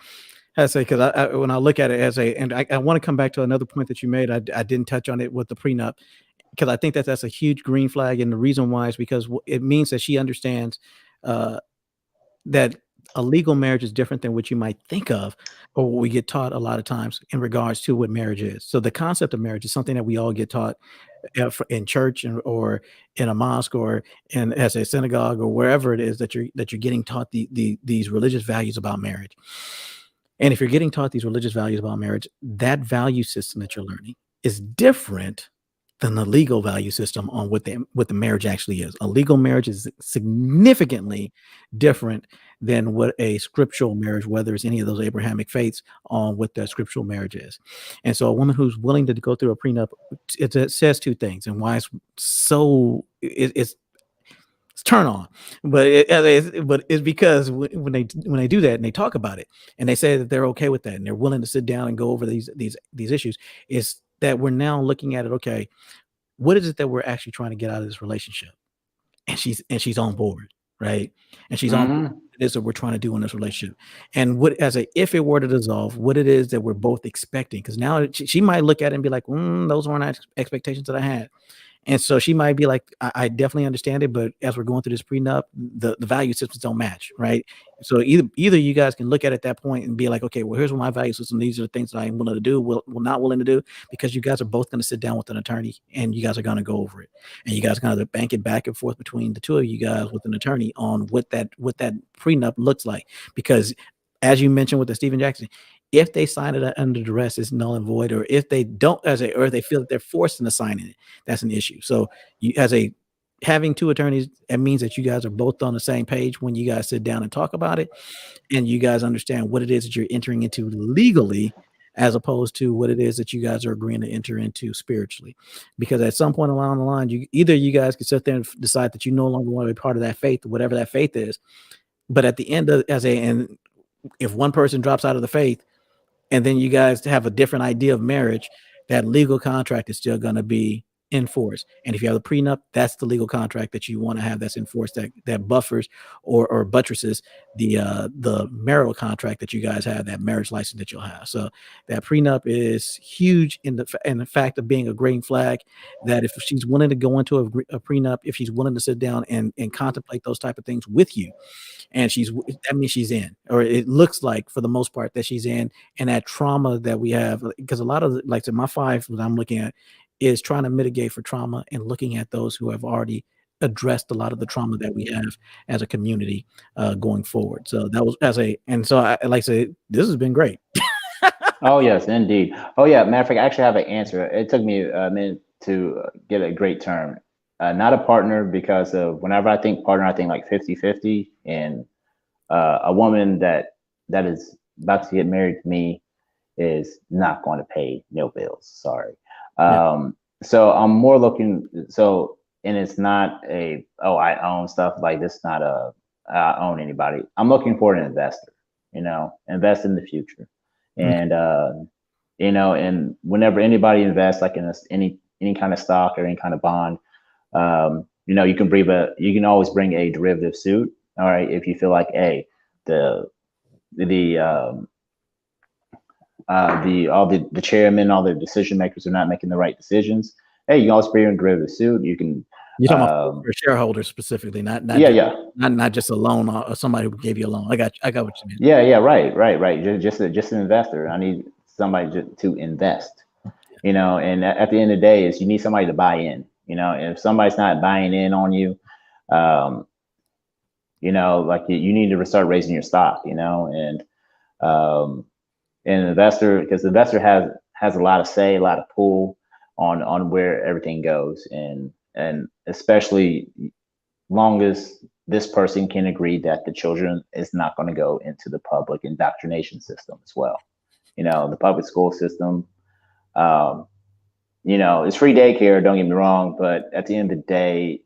I say, because when I look at it and I want to come back to another point that you made. I didn't touch on it with the prenup, because I think that's a huge green flag, and the reason why is because it means that she understands that a legal marriage is different than what you might think of, or what we get taught a lot of times in regards to what marriage is. So the concept of marriage is something that we all get taught in church, or in a mosque, or in as a synagogue, or wherever it is that you're getting taught these religious values about marriage. And if you're getting taught these religious values about marriage, that value system that you're learning is different than the legal value system on what the marriage actually is. A legal marriage is significantly different than what a scriptural marriage, whether it's any of those Abrahamic faiths, on what the scriptural marriage is. And so a woman who's willing to go through a prenup, it says two things, and why it's so it's turn on, but it's because when they do that and they talk about it and they say that they're okay with that and they're willing to sit down and go over these issues, is that we're now looking at it. Okay, what is it that we're actually trying to get out of this relationship? And she's on board, right? And she's on board Mm-hmm. with what it is that we're trying to do in this relationship. And if it were to dissolve, what it is that we're both expecting, because now she might look at it and be like, those weren't expectations that I had. And so she might be like, I definitely understand it, but as we're going through this prenup, the value systems don't match, right? So either you guys can look at it at that point and be like, okay, well, here's what my value system. These are the things that I'm willing to do, will not willing to do, because you guys are both going to sit down with an attorney and you guys are going to go over it, and you guys are going to bank it back and forth between the two of you guys with an attorney on what that prenup looks like. Because as you mentioned with the Stephen Jackson, if they sign it under duress, it's null and void, or if they don't, or they feel that they're forced into signing it, that's an issue. So having two attorneys, that means that you guys are both on the same page when you guys sit down and talk about it, and you guys understand what it is that you're entering into legally, as opposed to what it is that you guys are agreeing to enter into spiritually. Because at some point along the line, you guys can sit there and decide that you no longer want to be part of that faith, whatever that faith is. But at the end of and if one person drops out of the faith, and then you guys have a different idea of marriage, that legal contract is still going to be enforced. And if you have a prenup, that's the legal contract that you want to have that's enforced, that buffers or buttresses the marital contract that you guys have, that marriage license that you'll have. So that prenup is huge in the fact of being a green flag, that if she's willing to go into a prenup, if she's willing to sit down and contemplate those type of things with you, and that means she's in, or it looks like for the most part that she's in. And that trauma that we have, because a lot of like my 5 that I'm looking at is trying to mitigate for trauma and looking at those who have already addressed a lot of the trauma that we have as a community going forward. So that was I like to say, this has been great. Oh yes, indeed. Oh yeah, matter of fact, I actually have an answer. It took me a minute to get a great term. Not a partner, because whenever I think partner, I think like 50-50, and a woman that is about to get married to me is not going to pay no bills. Sorry. So I'm more looking. So, and it's not I own stuff like this. Not I own anybody. I'm looking for an investor. Invest in the future, and and whenever anybody invests, like in any kind of stock or any kind of bond, you can always bring a derivative suit. All right, if you feel like all the chairmen, all the decision makers are not making the right decisions, hey, you can always bring a derivative suit. You can. You're talking about for shareholders specifically, not just a loan or somebody who gave you a loan. I got what you mean. Yeah, right. Just an investor. I need somebody to invest. And at the end of the day, is you need somebody to buy in. And if somebody's not buying in on you, like you need to start raising your stock. And an investor, because the investor has a lot of say, a lot of pull on where everything goes. And and especially long as this person can agree that the children is not going to go into the public indoctrination system as well. The public school system, um, it's free daycare, don't get me wrong, but at the end of the day,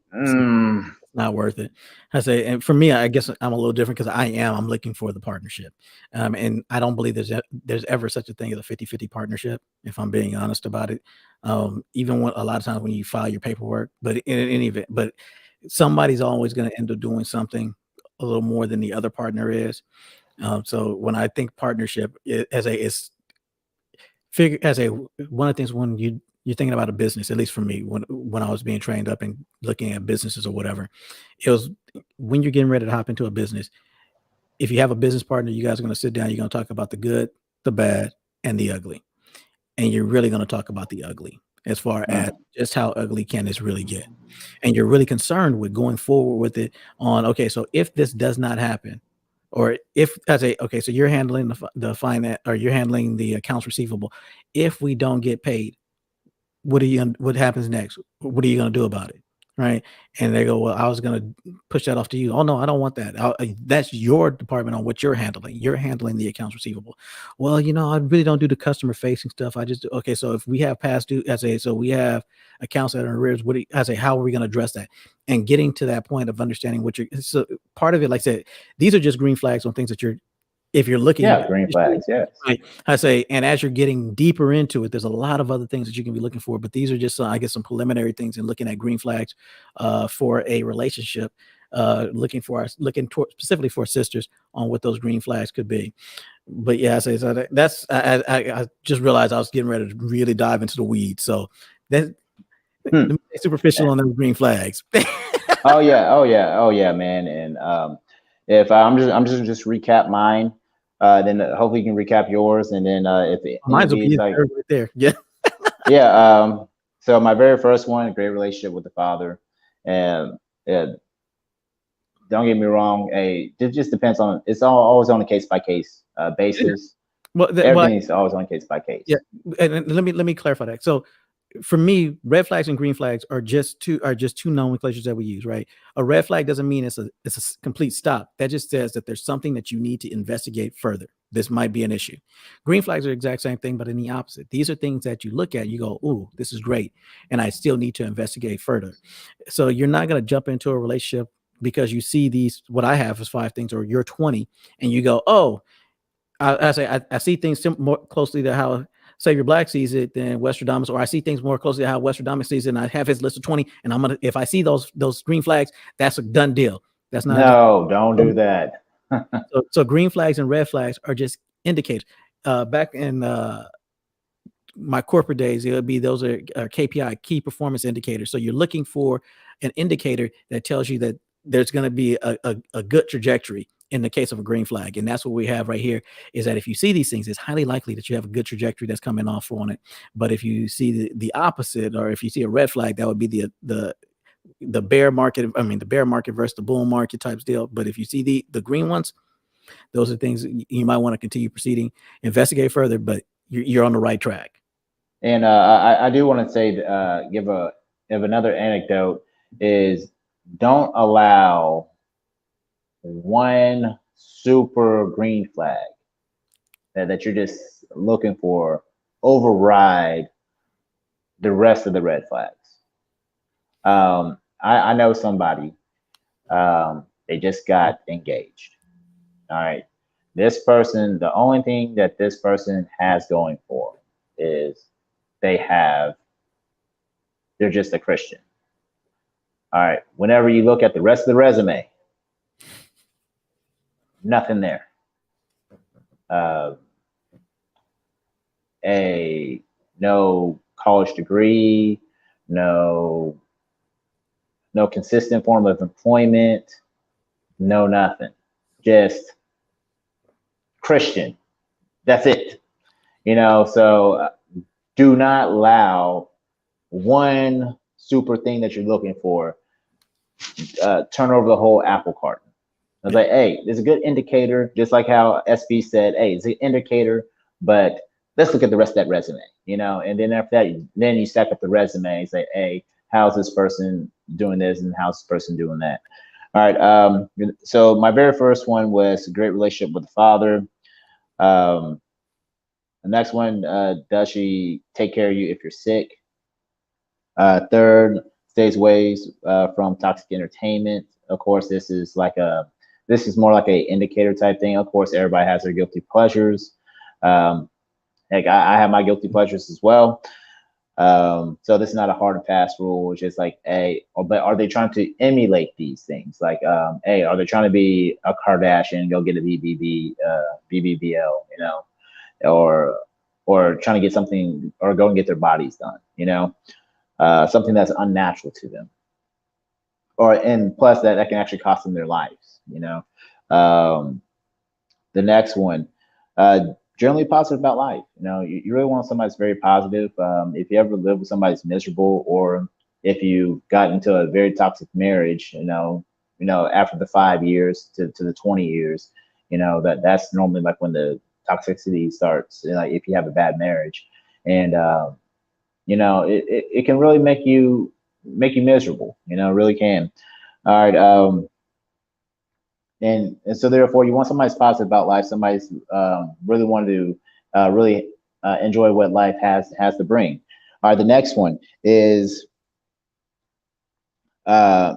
not worth it. I say, and for me, I guess I'm a little different because I'm looking for the partnership. And I don't believe there's ever such a thing as a 50-50 partnership, if I'm being honest about it. Even when a lot of times when you file your paperwork, but in any event, but somebody's always going to end up doing something a little more than the other partner is. So when I think partnership as one of the things when you're thinking about a business, at least for me, when I was being trained up and looking at businesses or whatever, it was when you're getting ready to hop into a business. If you have a business partner, you guys are going to sit down, you're going to talk about the good, the bad, and the ugly. And you're really going to talk about the ugly as far as just how ugly can this really get. And you're really concerned with going forward with it on, okay, so if this does not happen, or if okay, so you're handling the finance, or you're handling the accounts receivable. If we don't get paid, what happens next? What are you going to do about it? Right. And they go, well, I was going to push that off to you. Oh, no, I don't want that. That's your department on what you're handling. You're handling the accounts receivable. Well, I really don't do the customer facing stuff. I just, okay. So if we have past due, so we have accounts that are in arrears, how are we going to address that? And getting to that point of understanding so part of it, like I said, these are just green flags on things that if you're looking at green flags, yes. Right. I say, and as you're getting deeper into it, there's a lot of other things that you can be looking for, but these are just, I guess, some preliminary things in looking at green flags for a relationship, looking specifically for sisters on what those green flags could be. But yeah, I say, so that's, I just realized I was getting ready to really dive into the weeds. So that's superficial on those green flags. Oh yeah, man. And if I'm just recap mine. Then hopefully you can recap yours, and then if mine's will be right there, yeah, yeah. So my very first one, a great relationship with the father, and don't get me wrong, it just depends on. It's always on a case by case basis. Well, everything's always on a case by case. Yeah, and let me clarify that. So, for me, red flags and green flags are just two nomenclatures that we use, right? A red flag doesn't mean it's a complete stop. That just says that there's something that you need to investigate further. This might be an issue. Green flags are the exact same thing, but in the opposite. These are things that you look at and you go, ooh, this is great. And I still need to investigate further. So you're not going to jump into a relationship because you see these, what I have is 5 things, or you're 20 and you go, oh, I see things more closely to how Savior Black sees it than Westradamus, or I see things more closely to how Westradamus sees it, and I have his list of 20, and if I see those green flags, that's a done deal. That's not. No, don't do that. so green flags and red flags are just indicators. Back in my corporate days, those are KPI, key performance indicators. So you're looking for an indicator that tells you that there's going to be a good trajectory in the case of a green flag. And that's what we have right here, is that if you see these things, it's highly likely that you have a good trajectory that's coming off on it. But if you see the opposite, or if you see a red flag, that would be the bear market. I mean, the bear market versus the bull market type deal. But if you see the green ones, those are things you might want to continue proceeding, investigate further, but you're on the right track. And I do want to say, give another anecdote, is don't allow one super green flag that you're just looking for override the rest of the red flags. I know somebody, they just got engaged. All right. This person, the only thing that this person has going for is they're just a Christian. All right. Whenever you look at the rest of the resume, nothing there. No college degree, no consistent form of employment, no nothing. Just Christian. That's it. So do not allow one super thing that you're looking for turn over the whole apple carton. I was like, hey, there's a good indicator, just like how SB said, hey, it's an indicator, but let's look at the rest of that resume, and then after that, then you stack up the resume and say, hey, how's this person doing this and how's this person doing that. All right. So my very first one was a great relationship with the father. Um, the next one, does she take care of you if you're sick? Third, stays away from toxic entertainment. Of course, this is more like a indicator type thing. Of course, everybody has their guilty pleasures. Um, Heck, I have my guilty pleasures as well. So this is not a hard and fast rule. It's just like, but are they trying to emulate these things? Like, hey, are they trying to be a Kardashian, go get a BBL, or trying to get something, or go and get their bodies done, something that's unnatural to them, and plus that can actually cost them their lives. Um, the next one, generally positive about life. You really want somebody that's very positive. If you ever live with somebody that's miserable, or if you got into a very toxic marriage, after the 5 years to the 20 years, that's normally like when the toxicity starts. Like if you have a bad marriage, and it can really make you miserable. It really can. All right. And so therefore, you want somebody who's positive about life, somebody's really wanted to really enjoy what life has to bring. All right, the next one is they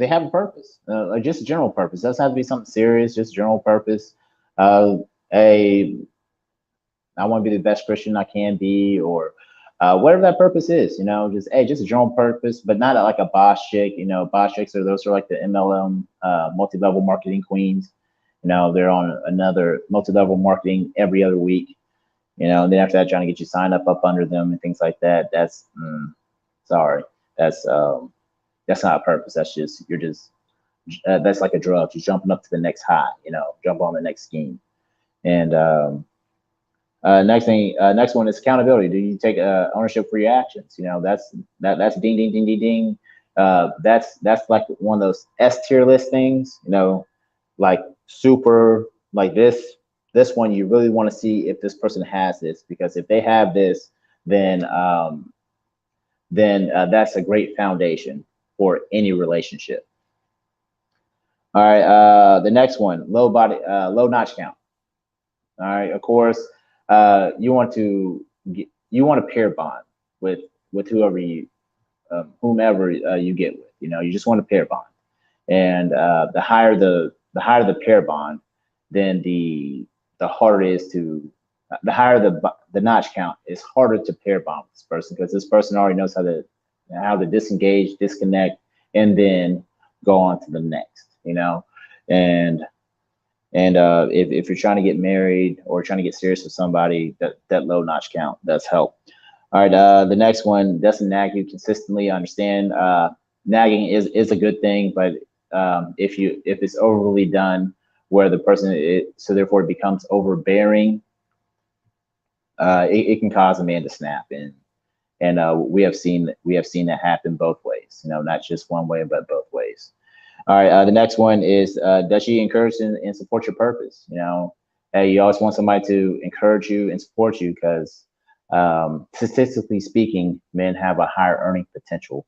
have a purpose, like just a general purpose. It doesn't have to be something serious, just general purpose. A I want to be the best Christian I can be, or whatever that purpose is, just a general purpose, but not like a boss chick. Boss chicks those are like the MLM multi-level marketing queens. They're on another multi-level marketing every other week. And then after that, trying to get you signed up under them and things like that. That's sorry, that's not a purpose. That's like a drug. You're jumping up to the next high. Jump on the next scheme. And next one is accountability. Do you take ownership for your actions? That's ding ding ding ding ding. That's like one of those S tier list things. Like super like this one you really want to see if this person has this, because if they have this, then that's a great foundation for any relationship. All right, the next one, low notch count. All right, of course. You want a pair bond with whomever you get with. You just want a pair bond, and the higher the pair bond, then the harder it is to the higher the notch count is harder to pair bond with this person, because this person already knows how to disengage, disconnect, and then go on to the next. And if you're trying to get married or trying to get serious with somebody, that low notch count does help. All right, the next one, doesn't nag you consistently. I understand nagging is a good thing, but if it's overly done, where the person so therefore it becomes overbearing, it can cause a man to snap. And we have seen that happen both ways. Not just one way, but both ways. All right, the next one is, does she encourage and support your purpose? Hey, you always want somebody to encourage you and support you, because statistically speaking, men have a higher earning potential,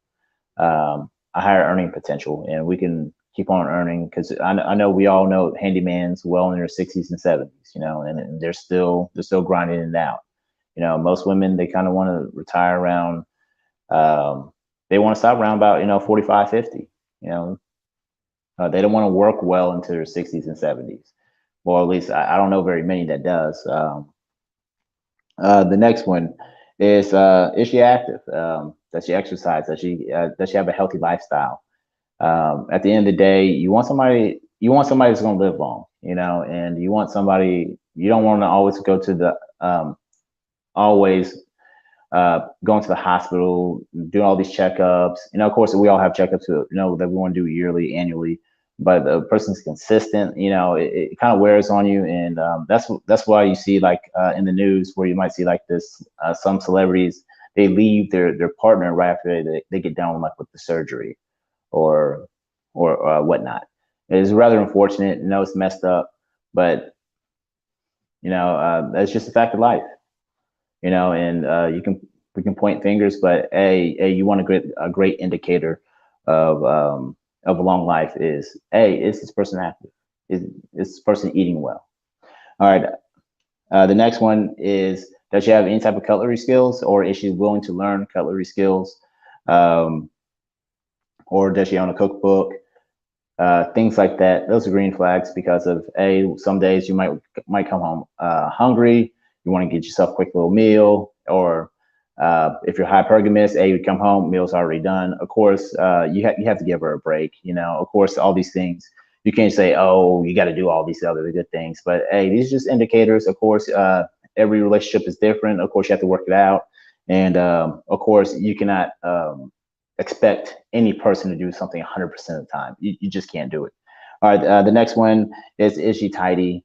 and we can keep on earning, because I know we all know handyman's well in their 60s and 70s, and they're still grinding it out. Most women, they kind of want to retire around, they want to stop around about 45, 50. They don't want to work well into their 60s and 70s. Well, at least I don't know very many that does. The next one is she active? Does she exercise? Does she have a healthy lifestyle? At the end of the day, you want somebody that's going to live long, and you want somebody, you don't want to always go to the going to the hospital, doing all these checkups. Of course, we all have checkups that we want to do yearly, annually. But the person's consistent, it kind of wears on you, and that's why you see, like in the news, where you might see like this, some celebrities, they leave their partner right after they get done with the surgery, or whatnot. It's rather unfortunate. It's messed up, but that's just a fact of life. And you can we can point fingers, but you want a great indicator of a long life is is this person active? Is this person eating well? All right. The next one is, does she have any type of cutlery skills, or is she willing to learn cutlery skills? Or does she own a cookbook? Things like that. Those are green flags because of some days you might come home hungry. You want to get yourself a quick little meal, or if you're hypergamous, you come home, meal's already done. Of course, you have to give her a break. Of course, all these things you can't say, oh, you got to do all these other good things. But these are just indicators. Of course, every relationship is different. Of course, you have to work it out, and of course, you cannot expect any person to do something 100% of the time. You just can't do it. All right. The next one is she tidy?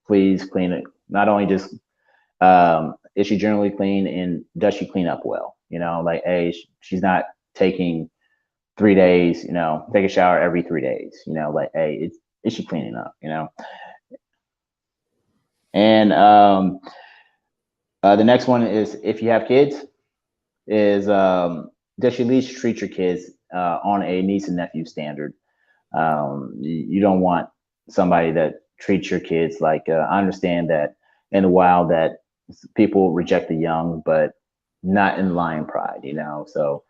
Please clean it. Not only just is she generally clean, and does she clean up well? Like, she's not taking 3 days, take a shower every 3 days, like, is she cleaning up, And the next one is, if you have kids, is does she at least treat your kids on a niece and nephew standard? You don't want somebody that treats your kids like, I understand that in the wild that people reject the young, but not in lion pride, So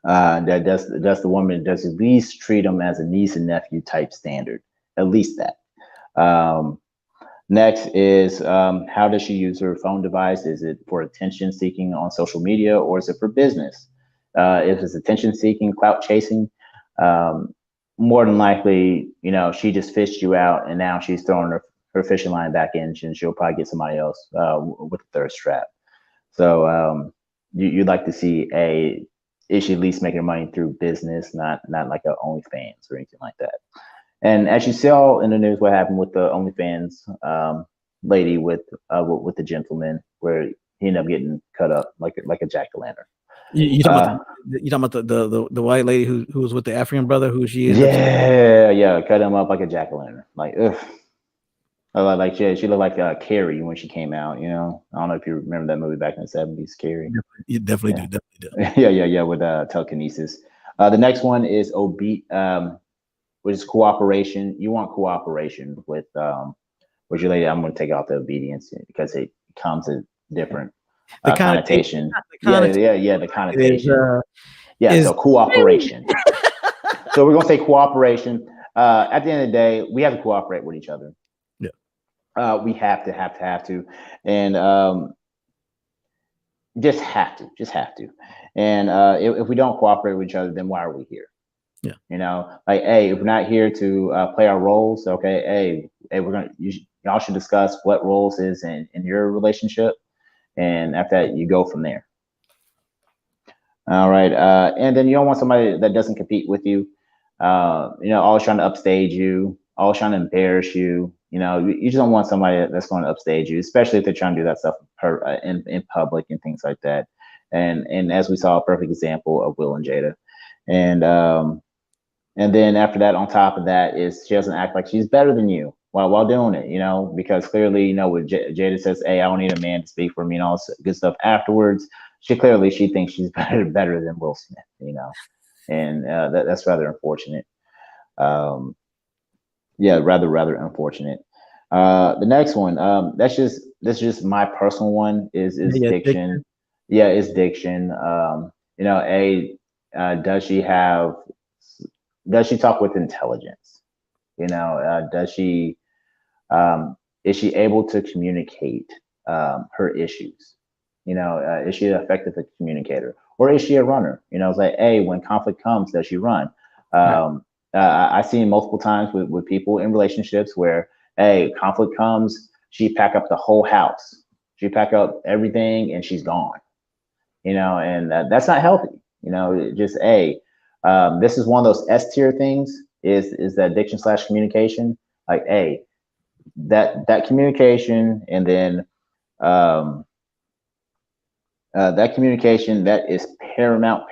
that does the woman does at least treat them as a niece and nephew type standard, at least that. Next is, how does she use her phone device? Is it for attention seeking on social media, or is it for business? If it's attention seeking, clout chasing, more than likely, she just fished you out, and now she's throwing her fishing line back in, and she'll probably get somebody else with a thirst trap. So you'd like to see is she at least making money through business, not like a OnlyFans or anything like that. And as you saw in the news, what happened with the OnlyFans lady with the gentleman, where he ended up getting cut up like a jack-o'-lantern. You talking about the white lady who was with the African brother, who she is? Yeah, cut him up like a jack-o'-lantern. Like, ugh. Like, she looked like Carrie when she came out. I don't know if you remember that movie back in the 70s, Carrie. You definitely do. Yeah, with telekinesis. The next one is which is cooperation. You want cooperation with your lady. I'm going to take out the obedience because it comes a different connotation. The connotation. So cooperation. So we're going to say cooperation. At the end of the day, we have to cooperate with each other. Yeah. We have to, and just have to. And if we don't cooperate with each other, then why are we here? Yeah. Like, if we're not here to play our roles, okay, y'all should discuss what roles is in your relationship, and after that, you go from there. All right, and then you don't want somebody that doesn't compete with you, always trying to upstage you, always trying to embarrass you. You just don't want somebody that's going to upstage you, especially if they're trying to do that stuff in public and things like that. And as we saw, a perfect example of Will and Jada. And then after that, on top of that, is she doesn't act like she's better than you while doing it, because clearly, when Jada says, hey, I don't need a man to speak for me and all this good stuff afterwards, she thinks she's better than Will Smith, and that's rather unfortunate. Rather unfortunate. The next one, that's just my personal one is diction. Yeah, it's diction. Does she talk with intelligence? Is she able to communicate her issues? Is she an effective communicator, or is she a runner? It's like, hey, when conflict comes, does she run? I've seen multiple times with people in relationships where, hey, conflict comes, she pack up the whole house, she pack up everything, and she's gone. And that's not healthy. Just this is one of those S tier things. Is that addiction / communication? Like, that communication, and then that communication, that is paramount.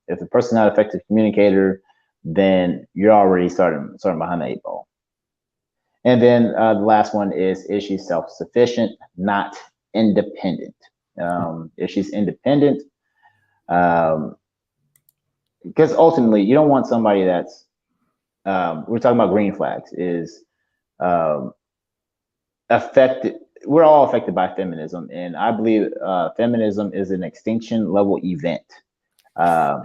If the person's not an effective communicator, then you're already starting behind the 8 ball. And then the last one is she self-sufficient, not independent? If she's independent, um, because ultimately you don't want somebody that's we're talking about green flags is um, affected. We're all affected by feminism, and I believe feminism is an extinction level event. Um,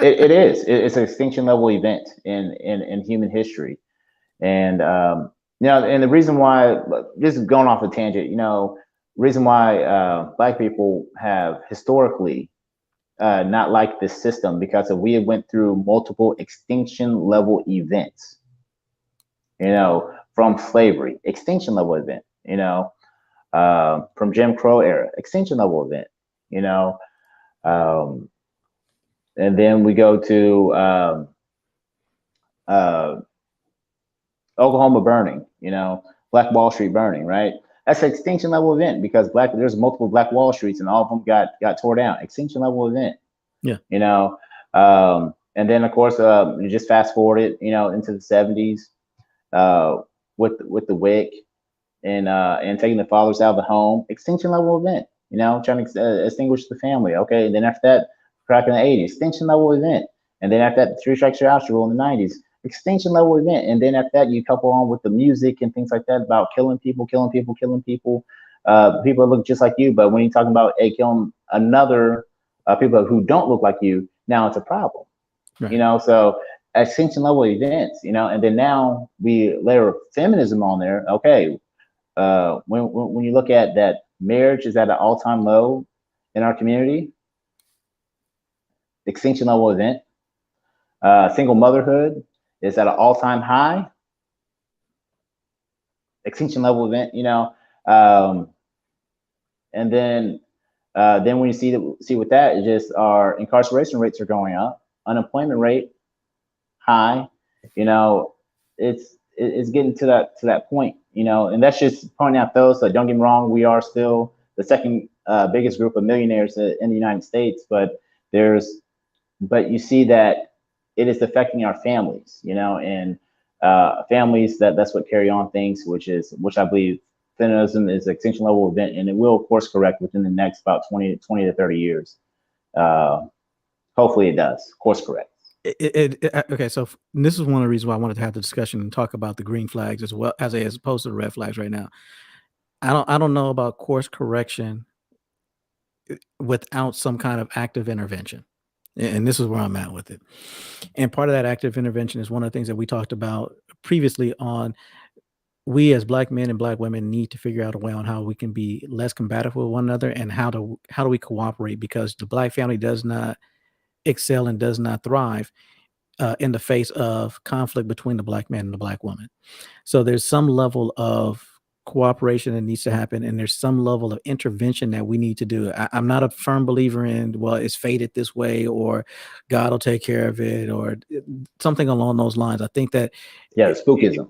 it is. It's an extinction level event in human history, and and the reason why, just going off a tangent, reason why Black people have historically not liked this system because we went through multiple extinction level events. From slavery, extinction level event. From Jim Crow era, extinction level event. You know, um, and then we go to uh, Oklahoma burning. Black Wall Street burning, right? That's an extinction level event because there's multiple Black Wall Streets and all of them got tore down. Extinction level event. Yeah. And then of course you just fast forward it, into the 70s with the WIC and taking the fathers out of the home. Extinction level event. Trying to extinguish the family. Okay, and then after that, crack in the 80s, extinction level event. And then after that, the three strikes you're out rule in the 90s, extinction level event. And then after that, you couple on with the music and things like that about killing people. People look just like you, but when you're talking about killing another people who don't look like you, now it's a problem. Right. So extinction level events. And then now we layer feminism on there. Okay, when you look at that, marriage is at an all-time low in our community. Extinction level event. Single motherhood is at an all-time high. Extinction level event. And then when you see with that, it's just our incarceration rates are going up, unemployment rate high. It's getting to that point. And that's just pointing out those. So don't get me wrong, we are still the second biggest group of millionaires in the United States, but you see that it is affecting our families, and families that's what carry on things, which I believe feminism is an extinction level event, and it will course correct within the next about 20 to 30 years. Hopefully it does course correct. Okay, so this is one of the reasons why I wanted to have the discussion and talk about the green flags as well as opposed to the red flags right now. I don't know about course correction without some kind of active intervention. And this is where I'm at with it. And part of that active intervention is one of the things that we talked about previously on. We as Black men and Black women need to figure out a way on how we can be less combative with one another and how do we cooperate, because the Black family does not excel and does not thrive in the face of conflict between the Black man and the Black woman. So there's some level of cooperation that needs to happen, and there's some level of intervention that we need to do. I'm not a firm believer in, well, it's fated this way or God will take care of it or something along those lines. I think that spookism.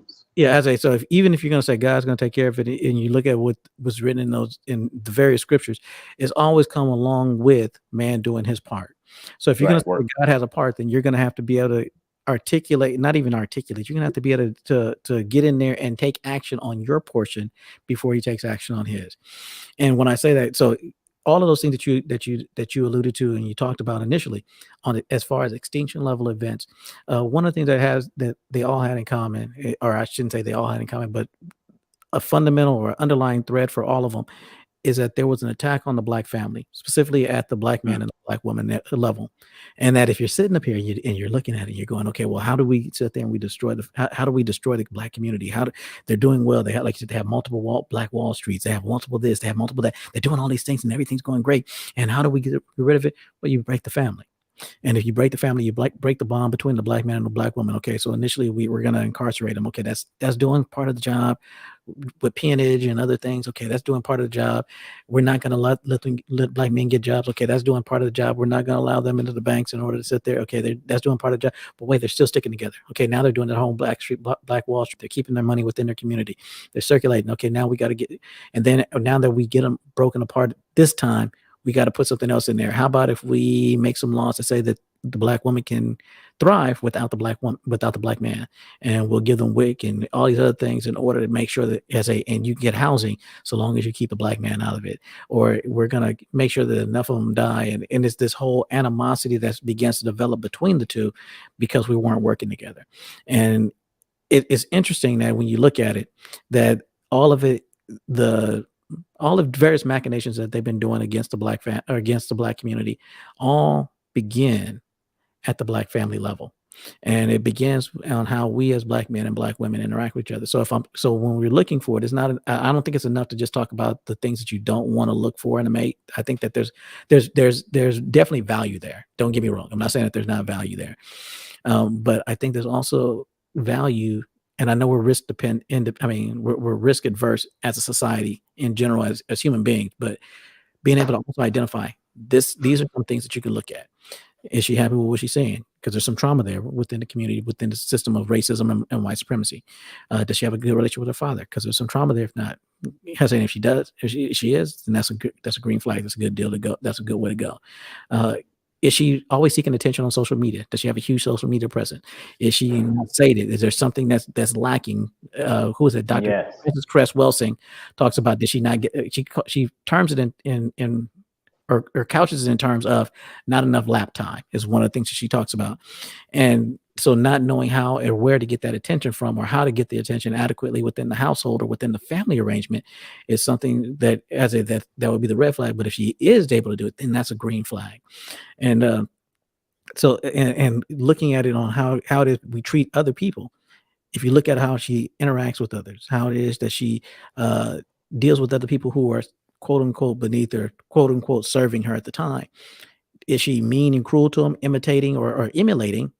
So even if you're going to say God's going to take care of it, and you look at what was written in the various scriptures, it's always come along with man doing his part. So if you're going to say God has a part, then you're going to have to be able to articulate, not even articulate, you're going to have to be able to get in there and take action on your portion before he takes action on his. And when I say that, so all of those things that you alluded to and you talked about initially on it, as far as extinction level events, one of the things that they all had in common, or I shouldn't say they all had in common, but a fundamental or underlying thread for all of them is that there was an attack on the Black family, specifically at the Black man and the Black woman level. And that if you're sitting up here and you're looking at it, you're going, okay, well, how do we sit there and we destroy how do we destroy the Black community? They're doing well. They have, like you said, they have multiple Black Wall Streets. They have multiple this, they have multiple that. They're doing all these things and everything's going great. And how do we get rid of it? Well, you break the family. And if you break the family, you break the bond between the Black man and the Black woman. Okay, so initially we were going to incarcerate them. Okay, that's doing part of the job with peonage and other things. Okay, that's doing part of the job. We're not going to let Black men get jobs. Okay, that's doing part of the job. We're not going to allow them into the banks in order to sit there. Okay, that's doing part of the job. But wait, they're still sticking together. Okay, now they're doing their whole Black Wall Street. They're keeping their money within their community. They're circulating. Okay, now we got to get, and then now that we get them broken apart this time, we got to put something else in there. How about if we make some laws to say that the Black woman can thrive without the black woman, without the black man, and we'll give them WIC and all these other things in order to make sure that and you get housing so long as you keep the black man out of it, or we're gonna make sure that enough of them die, and it's this whole animosity that begins to develop between the two because we weren't working together. And it's interesting that when you look at it, that all of it, the all the various machinations that they've been doing against the or against the black community, all begin at the black family level, and it begins on how we as black men and black women interact with each other. So when we're looking for it, it's not. I don't think it's enough to just talk about the things that you don't want to look for in a mate. I think that there's definitely value there. Don't get me wrong. I'm not saying that there's not value there, but I think there's also value. And I know we're risk dependent. I mean, we're risk adverse as a society in general, as human beings. But being able to also identify these are some things that you can look at. Is she happy with what she's saying? Because there's some trauma there within the community, within the system of racism and white supremacy. Does she have a good relationship with her father? Because there's some trauma there. If not, if she does, if she is, then that's a green flag. That's a good deal to go. That's a good way to go. Is she always seeking attention on social media? Does she have a huge social media presence? Is she not sated? Is there something that's lacking? Who is it? Dr. Yes. Frances Cress Welsing talks about, did she not get? She terms it in or couches it in terms of not enough lap time is one of the things that she talks about. And so not knowing how or where to get that attention from, or how to get the attention adequately within the household or within the family arrangement, is something that that would be the red flag. But if she is able to do it, then that's a green flag. And so looking at it on how it is we treat other people. If you look at how she interacts with others, how it is that she deals with other people who are quote unquote beneath her, quote unquote serving her at the time. Is she mean and cruel to them, imitating or emulating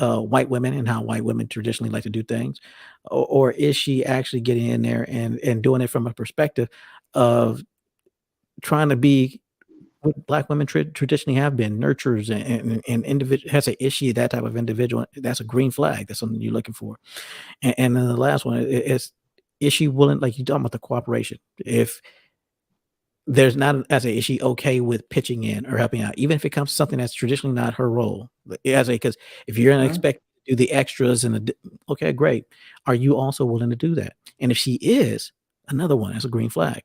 white women and how white women traditionally like to do things? Or is she actually getting in there and doing it from a perspective of trying to be what black women traditionally have been, nurturers and individual? Is she that type of individual? That's a green flag. That's something you're looking for. And then the last one is she willing, like you talking about the cooperation? If there's not, is she okay with pitching in or helping out, even if it comes to something that's traditionally not her role? Because if you're going to expect to do the extras okay, great. Are you also willing to do that? And if she is, another one, that's a green flag.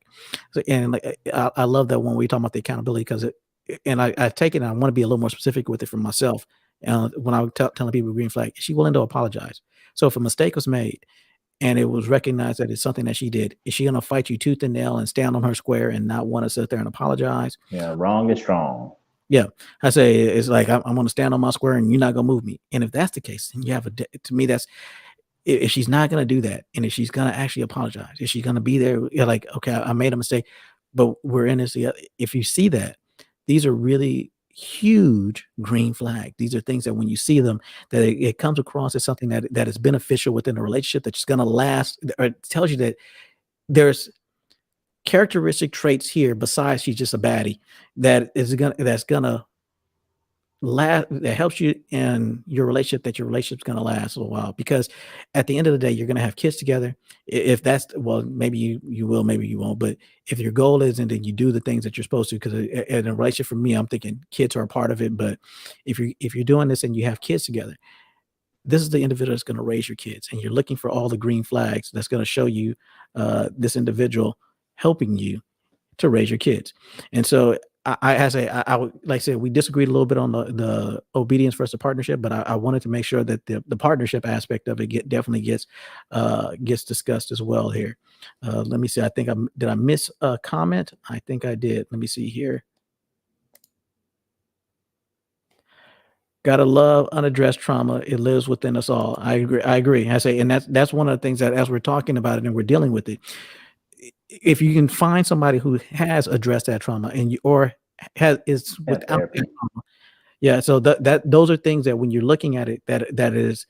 So, and like I love that when we talk about the accountability, because I take it and I want to be a little more specific with it for myself. When I was telling people green flag, is she willing to apologize? So if a mistake was made and it was recognized that it's something that she did, is she going to fight you tooth and nail and stand on her square and not want to sit there and apologize? Yeah, wrong is strong. Yeah, I say it's like I'm going to stand on my square and you're not going to move me. And if that's the case, then you have to me, that's if she's not going to do that, and if she's going to actually apologize, if she's going to be there, you're like, okay, I made a mistake, but we're in this. If you see that, these are really huge green flag. These are things that when you see them, that it comes across as something that is beneficial within a relationship, that's going to last, or it tells you that there's characteristic traits here besides she's just a baddie that's gonna last, that helps you in your relationship, that your relationship's gonna last a little while. Because at the end of the day, you're gonna have kids together. If that's, well, maybe you will, maybe you won't. But if your goal is, and then you do the things that you're supposed to, because in a relationship, for me, I'm thinking kids are a part of it. But if you're doing this and you have kids together, this is the individual that's going to raise your kids, and you're looking for all the green flags that's going to show you this individual helping you to raise your kids. And so I would, like I said, we disagreed a little bit on the obedience versus partnership, but I wanted to make sure that the partnership aspect of it definitely gets discussed as well here. Let me see. I think did I miss a comment? I think I did. Let me see here. Gotta love unaddressed trauma. It lives within us all. I agree. I say, and that's one of the things that, as we're talking about it and we're dealing with it, if you can find somebody who has addressed that trauma or is without that trauma, yeah. So that those are things that when you're looking at it, that is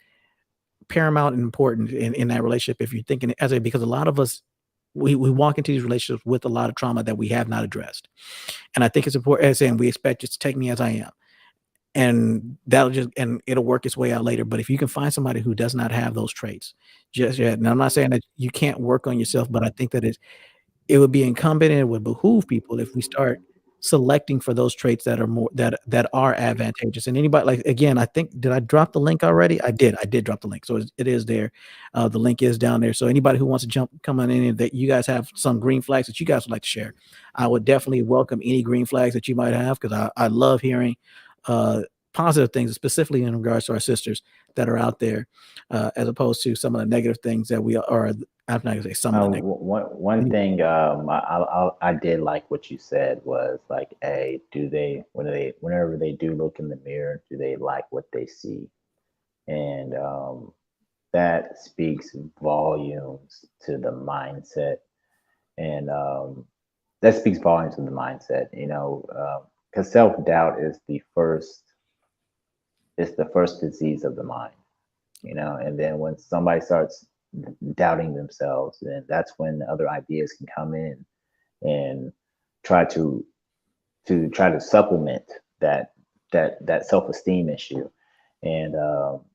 paramount and important in that relationship. If you're thinking because a lot of us, we walk into these relationships with a lot of trauma that we have not addressed, and I think it's important. As saying, we expect you to take me as I am. And it'll work its way out later. But if you can find somebody who does not have those traits just yet, and I'm not saying that you can't work on yourself, but I think that it would be incumbent and it would behoove people if we start selecting for those traits that are more that are advantageous. And anybody, like, again, I think, did I drop the link already? I did drop the link, so it is there. The link is down there, so anybody who wants to come on in and that you guys have some green flags that you guys would like to share, I would definitely welcome any green flags that you might have, because I love hearing uh positive things, specifically in regards to our sisters that are out there, as opposed to some of the negative things that we are. I'm not gonna say some of the negative. One thing I did like what you said was like, hey, whenever they do look in the mirror, do they like what they see? And that speaks volumes to the mindset, and that speaks volumes to the mindset. You know, because self-doubt is the first. It's the first disease of the mind. You know, and then when somebody starts doubting themselves, then that's when other ideas can come in and try to supplement that self-esteem issue, and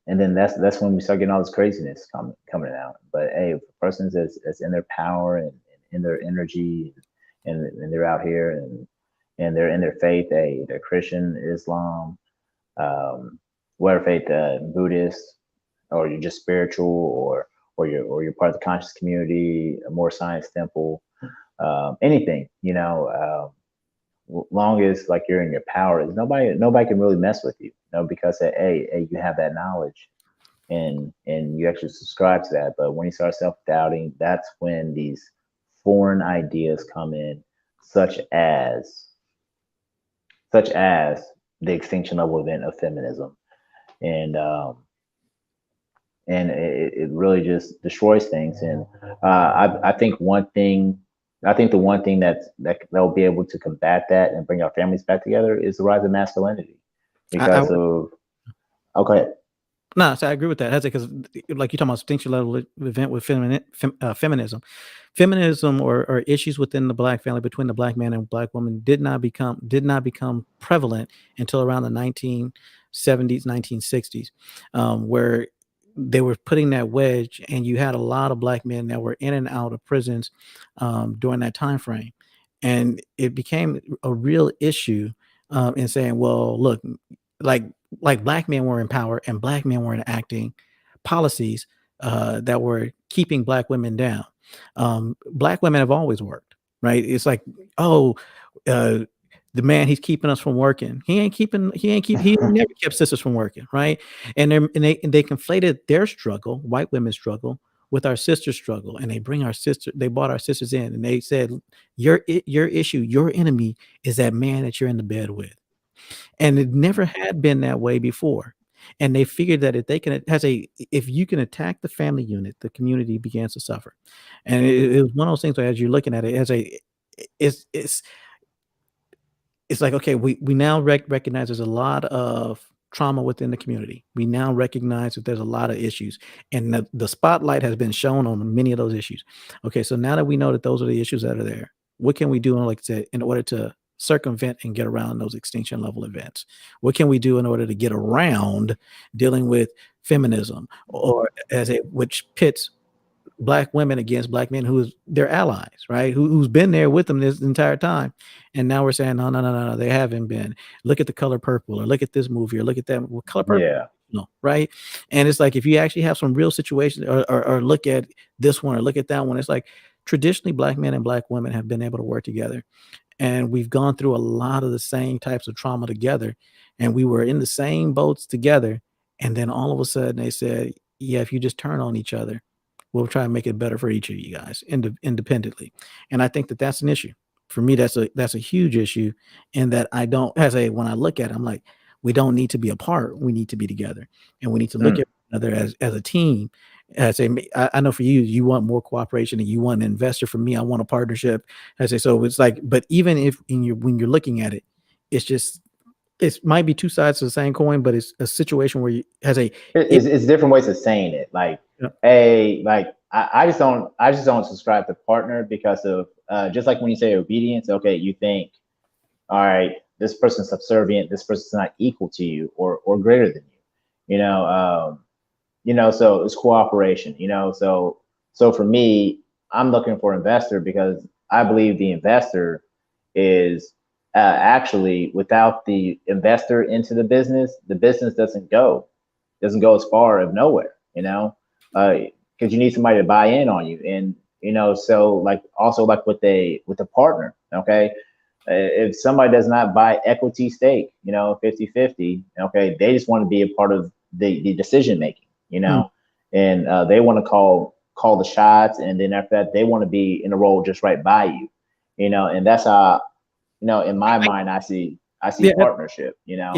then that's when we start getting all this craziness coming out. But hey, if a person's as in their power and in their energy, and they're out here and they're in their faith, they're Christian, Islam, whatever faith, Buddhist, or you're just spiritual, or you're part of the conscious community, a more science temple, anything, you know, long as like you're in your power, nobody can really mess with you, you know, because hey, you have that knowledge, and you actually subscribe to that. But when you start self-doubting, that's when these foreign ideas come in, such as the extinction level event of feminism, and it really just destroys things. And I think the one thing that will be able to combat that and bring our families back together is the rise of masculinity. Because okay. No, so I agree with that. That's it, because like you're talking about extinction level event with feminism. Feminism or issues within the black family, between the black man and black woman, did not become prevalent until around the 1970s, 1960s, where they were putting that wedge, and you had a lot of black men that were in and out of prisons during that time frame, and it became a real issue in saying, well, look, like black men were in power and black men were enacting policies that were keeping black women down. Black women have always worked, right? It's like, oh, the man, he's keeping us from working. He never kept sisters from working, right? And they conflated their struggle, white women's struggle, with our sister struggle, and they brought our sisters in, and they said, your issue, your enemy is that man that you're in the bed with. And it never had been that way before. And they figured that if you can attack the family unit, the community begins to suffer. And it was one of those things where, as you're looking at it, it's like, okay, we now recognize there's a lot of trauma within the community. We now recognize that there's a lot of issues, and the spotlight has been shown on many of those issues. Okay, so now that we know that those are the issues that are there, what can we do, like I said, in order to circumvent and get around those extinction level events? What can we do in order to get around dealing with feminism, or which pits black women against black men who's their allies, right? Who's been there with them this entire time. And now we're saying, no, they haven't been. Look at The Color Purple, or look at this movie, or look at that. Well, Color Purple, Yeah. no, right? And it's like, if you actually have some real situations, or look at this one, or look at that one, it's like, traditionally black men and black women have been able to work together. And we've gone through a lot of the same types of trauma together, and we were in the same boats together. And then all of a sudden they said, yeah, if you just turn on each other, we'll try and make it better for each of you guys independently. And I think that that's an issue. For me, that's a huge issue. And that when I look at it, I'm like, we don't need to be apart. We need to be together, and we need to look at each other as a team. I know for you want more cooperation, and you want an investor. For me, I want a partnership. So it's like, but even when you're looking at it, it might be two sides of the same coin, but it's a situation where it's different ways of saying it. Like, I just don't subscribe to partner, because of just like when you say obedience. Okay, you think, all right, this person's subservient, this person's not equal to you or greater than you. So it's cooperation. So for me, I'm looking for investor because I believe the investor is actually, without the investor into the business doesn't go as far as nowhere, because you need somebody to buy in on you. And, so like also like with a partner, okay, if somebody does not buy equity stake, 50-50, okay, they just want to be a part of the decision making, Hmm. and they want to call the shots, and then after that, they want to be in a role just right by you, and that's how, in my mind, I see Yeah, partnership, yeah.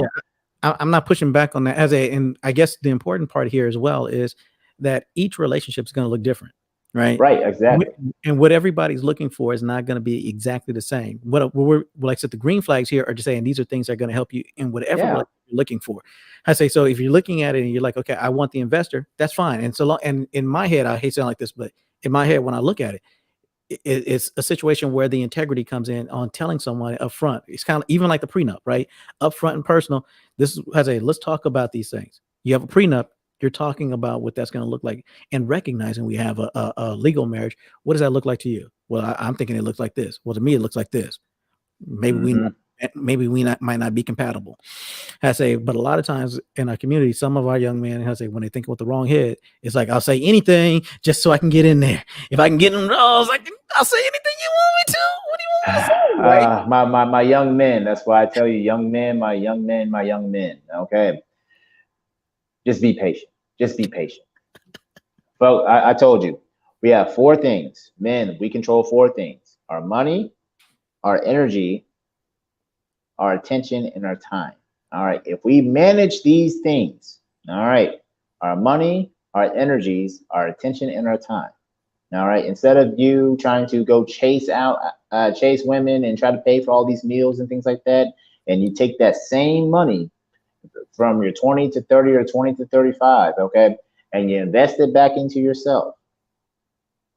I'm not pushing back on that and I guess the important part here as well is that each relationship is going to look different, right? Right, exactly. And what everybody's looking for is not going to be exactly the same. What we're like I said, the green flags here are just saying these are things that are going to help you in whatever Yeah. you're looking for. I say so if you're looking at it and you're like, okay, I want the investor, that's fine. And so long, and in my head, I hate to sound like this, but in my head, when I look at it, it's a situation where the integrity comes in on telling someone up front. It's kind of even like the prenup, right? Upfront and personal. This has a let's talk about these things. You have a prenup, you're talking about what that's going to look like and recognizing we have a legal marriage. What does that look like to you? Well, I'm thinking it looks like this. Well, to me, it looks like this. Maybe Hmm. might not be compatible. I say, but a lot of times in our community, some of our young men, I say, when they think with the wrong head, it's like I'll say anything just so I can get in there. If I can get in roles, I'll say anything you want me to. What do you want me to say, right? My young men. That's why I tell you, young men, my young men, my young men. Okay, just be patient. Just be patient. Well, I told you, we have four things. Men, we control four things: our money, our energy, our attention, and our time. All right. If we manage these things, all right, our money, our energies, our attention, and our time. All right. Instead of you trying to go chase women and try to pay for all these meals and things like that, and you take that same money from your 20 to 30 or 20 to 35, okay, and you invest it back into yourself.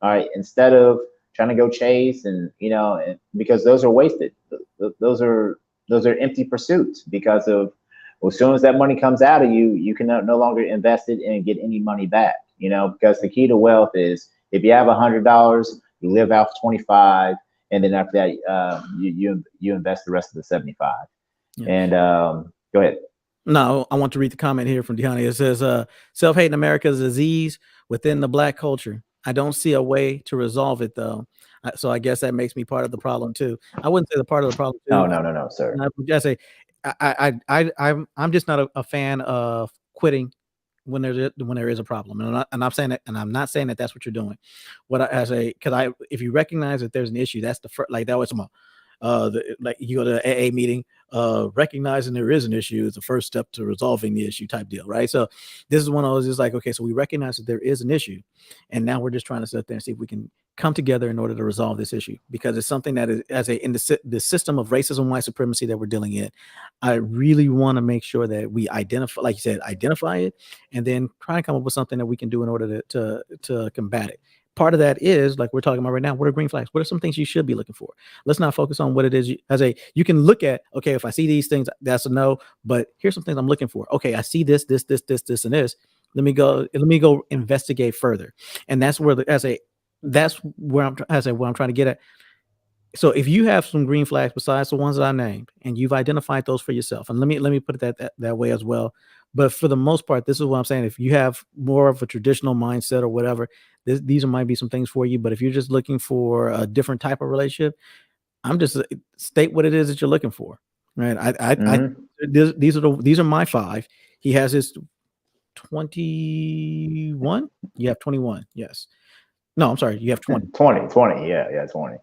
All right. Instead of trying to go chase because those are wasted. Those are empty pursuits because of well, as soon as that money comes out of you, you can no longer invest it and get any money back. Because the key to wealth is if you have $100, you live off 25, and then after that, you invest the rest of the 75. Yeah. And go ahead. No, I want to read the comment here from Deani. It says, self-hate in America is a disease within the Black culture. I don't see a way to resolve it, though. So I guess that makes me part of the problem, too. I wouldn't say the part of the problem, No, too. no, no, no, sir. I would just say I'm just not a fan of quitting when there is a problem, and I'm saying that, and I'm not saying that that's what you're doing. What I say, because if you recognize that there's an issue, that's the first, like that was my like you go to an AA meeting, recognizing there is an issue is the first step to resolving the issue type deal, right? So this is one of those, just like, okay, so we recognize that there is an issue, and now we're just trying to sit there and see if we can come together in order to resolve this issue, because it's something that is in the system of racism, white supremacy that we're dealing in. I really want to make sure that we identify, like you said, identify it, and then try to come up with something that we can do in order to combat it. Part of that is like we're talking about right now. What are green flags? What are some things you should be looking for? Let's not focus on what it is you can look at. Okay, if I see these things, that's a no. But here's some things I'm looking for. Okay, I see this, and this. Let me go investigate further. And that's where that's where I'm trying to get at. So if you have some green flags besides the ones that I named, and you've identified those for yourself, and let me put it that way as well. But for the most part, this is what I'm saying. If you have more of a traditional mindset or whatever, these might be some things for you. But if you're just looking for a different type of relationship, I'm just state what it is that you're looking for, right? Mm-hmm. These are my five. He has his 21. You have 21. Yes. No, I'm sorry. You have 20. 20. Yeah, 20.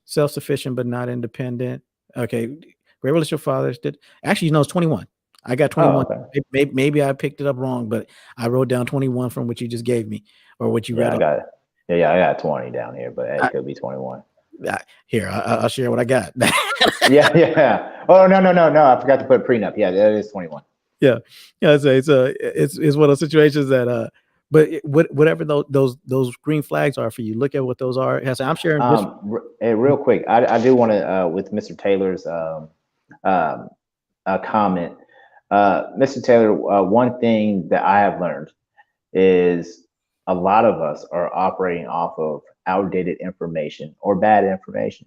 Self-sufficient but not independent. Okay. Great relationship fathers did actually, it's 21. I got Oh, 21. okay. Maybe I picked it up wrong, but I wrote down 21 from what you just gave me or what you Yeah, read I off. got it. Yeah, I got 20 down here, but I, it could be 21. Here, I'll share what I got. Yeah. Oh, no. I forgot to put prenup. Yeah, that is 21. Yeah, it's one of those situations that but whatever those green flags are for you, look at what those are. I'm sharing this. Hey, real quick, I do want to with Mr. Taylor's comment. Mr. Taylor, one thing that I have learned is a lot of us are operating off of outdated information or bad information.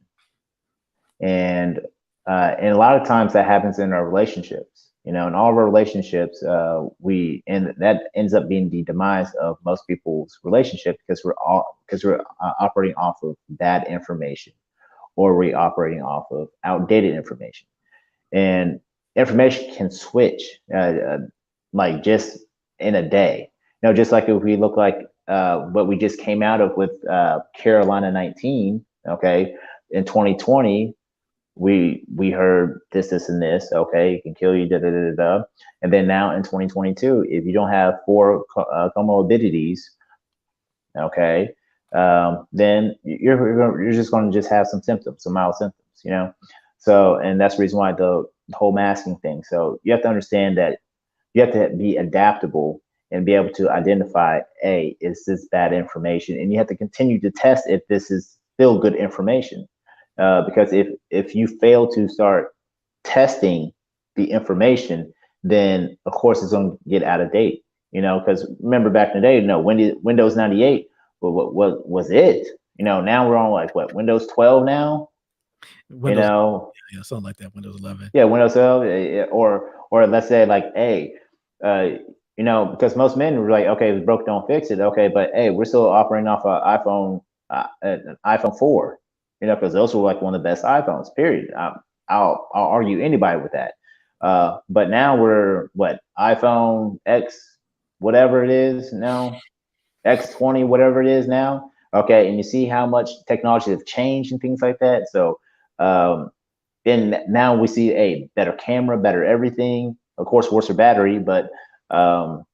And And a lot of times that happens in our relationships. You know, in all of our relationships, and that ends up being the demise of most people's relationship because we're operating off of bad information, or we're operating off of outdated information. And information can switch like just in a day. You know, just like if we look like what we just came out of with Carolina 19, okay, in 2020, we heard this, and this, okay, it can kill you, da da da da. And then now in 2022, if you don't have four comorbidities, okay, then you're just going to just have some symptoms, some mild symptoms, you know. So, and that's the reason why the whole masking thing. So you have to understand that you have to be adaptable and be able to identify, A, is this bad information? And you have to continue to test if this is still good information. Because if you fail to start testing the information, then of course it's going to get out of date. You know, because remember back in the day, you know, when did Windows 98, what was it? You know, now we're on like what, Windows 12 now? You Windows, know, yeah, something like that. Windows 11. yeah, Windows 12, or let's say like, hey, uh, you know, because most men were like, okay, if it's broke, don't fix it. Okay, but hey, we're still operating off an iPhone 4, you know, because those were like one of the best iPhones. Period. I'll argue anybody with that. But now we're what, iPhone X, whatever it is now, X20, whatever it is now. Okay, and you see how much technology has changed and things like that. So um, then now we see a better camera, better everything. Of course, worse battery, but um,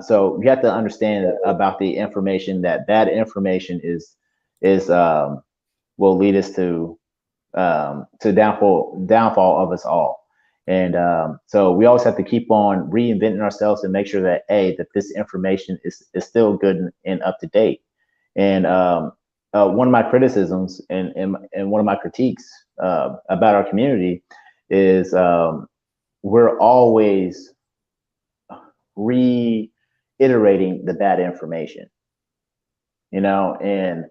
so you have to understand about the information, that bad information is will lead us to downfall of us all. And so we always have to keep on reinventing ourselves and make sure that that this information is still good and up to date. And one of my criticisms and one of my critiques about our community is we're always reiterating the bad information, you know, and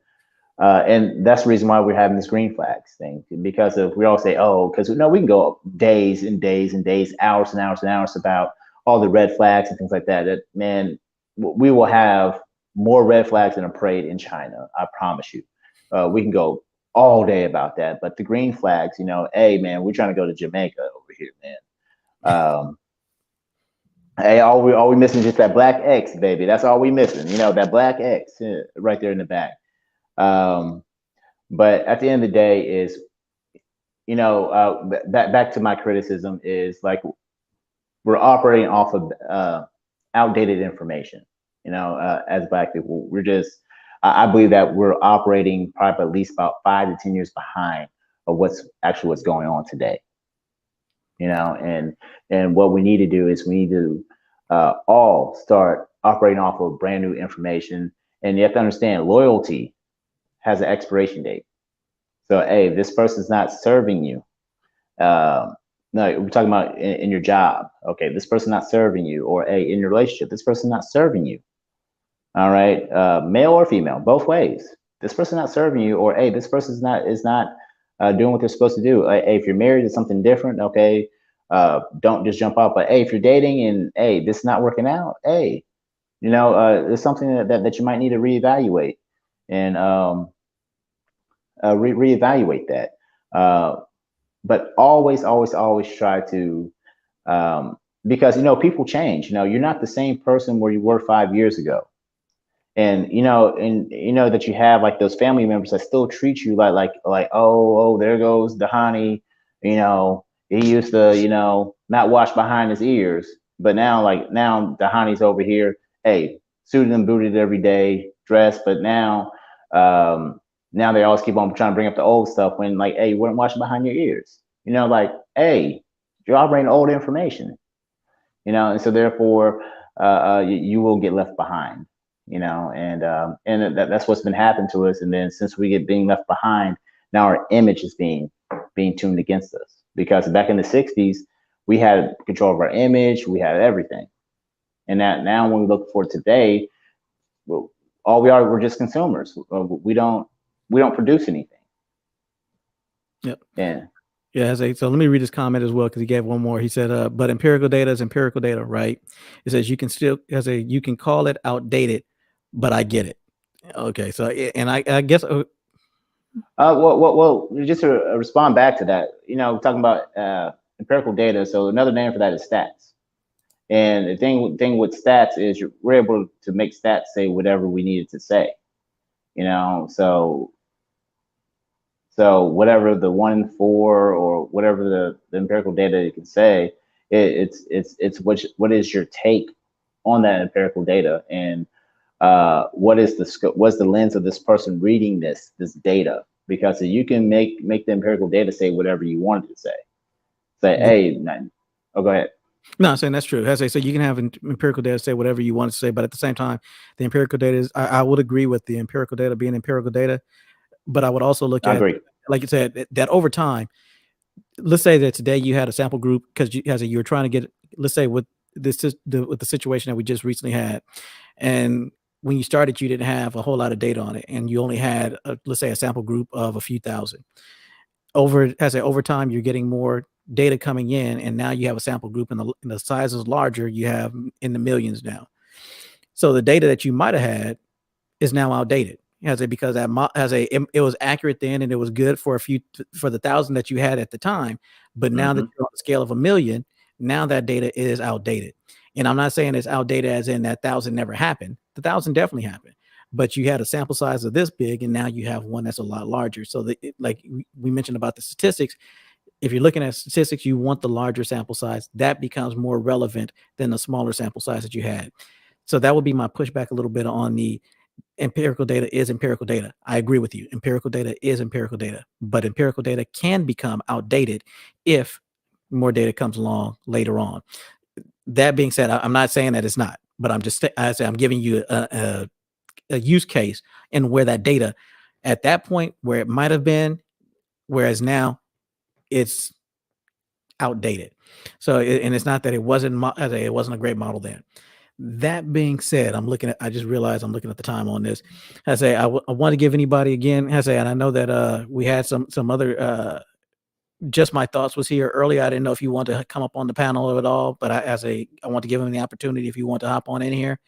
that's the reason why we're having this green flags thing, because of, we all say, oh, because no, we can go days and days and days, hours and hours and hours about all the red flags and things like that. That, man, we will have more red flags than a parade in China. I promise you. We can go all day about that, but the green flags, you know, hey man, we're trying to go to Jamaica over here, man. Hey, all we missing is just that black X, baby. That's all we missing. You know, that black X right there in the back. But at the end of the day is, you know, back to my criticism is like, we're operating off of outdated information. You know, as Black people, we're just, I believe that we're operating probably at least about 5 to 10 years behind of what's going on today. You know, and what we need to do is we need to all start operating off of brand new information. And you have to understand, loyalty has an expiration date. So, hey, this person's not serving you. No, we're talking about in your job. Okay, this person's not serving you, or hey, in your relationship, this person's not serving you. All right, male or female, both ways. This person's not serving you, or hey, this person is not doing what they're supposed to do. Hey, if you're married, it's something different. Okay, don't just jump off. But hey, if you're dating and hey, this is not working out, hey, you know, there's something that you might need to reevaluate and reevaluate that. But always try to, because, you know, people change. You know, you're not the same person where you were 5 years ago. And you know that you have like those family members that still treat you like oh, there goes Dahani, you know, he used to, you know, not wash behind his ears, but now Dahani's over here, hey, suited and booted every day, dressed, but now now they always keep on trying to bring up the old stuff when, like, hey, you weren't washing behind your ears, you know, like, hey, you're operating old information, you know, and so therefore you will get left behind. You know, and that's what's been happening to us. And then since we get being left behind, now our image is being tuned against us, because back in the 60s, we had control of our image, we had everything. And that now when we look for today, all we're just consumers. We don't produce anything. Yep. Yeah. Yeah, so let me read his comment as well because he gave one more. He said, "But empirical data is empirical data, right?" It says you can still you can call it outdated, but I get it. Okay, so and I guess Well, just to respond back to that, talking about empirical data. So another name for that is stats. And the thing with stats is we're able to make stats say whatever we need it to say. So whatever the 1 in 4 or whatever the empirical data can say, it's what is your take on that empirical data, and what's the lens of this person reading this data, because you can make the empirical data say whatever you want it to say. Say, hey, go ahead. No, I'm saying that's true. As I say, you can have empirical data say whatever you want to say, but at the same time, the empirical data is, I would agree with the empirical data being empirical data, but I would also look at, like you said, that over time, let's say that today you had a sample group because you were trying to get, let's say with the situation that we just recently had, and when you started, you didn't have a whole lot of data on it, and you only had, let's say, a sample group of a few thousand. Over time, you're getting more data coming in, and now you have a sample group, and the size is larger. You have in the millions now. So the data that you might have had is now outdated. Because it was accurate then, and it was good for for the 1,000 that you had at the time. But now that you're on the scale of 1 million, now that data is outdated. And I'm not saying it's outdated as in that 1,000 never happened. The 1,000 definitely happened. But you had a sample size of this big, and now you have one that's a lot larger. So like we mentioned about the statistics, if you're looking at statistics, you want the larger sample size. That becomes more relevant than the smaller sample size that you had. So that would be my pushback a little bit on the empirical data is empirical data. I agree with you. Empirical data is empirical data, but empirical data can become outdated if more data comes along later on. That being said, I'm not saying that it's not, but I'm giving you a use case and where that data at that point where it might have been, whereas now it's outdated. So, and it's not that it wasn't a great model then. That being said, I just realized I'm looking at the time on this. I want to give anybody again, and I know that we had some other, just my thoughts was here earlier. I didn't know if you want to come up on the panel at all, but I want to give him the opportunity if you want to hop on in here.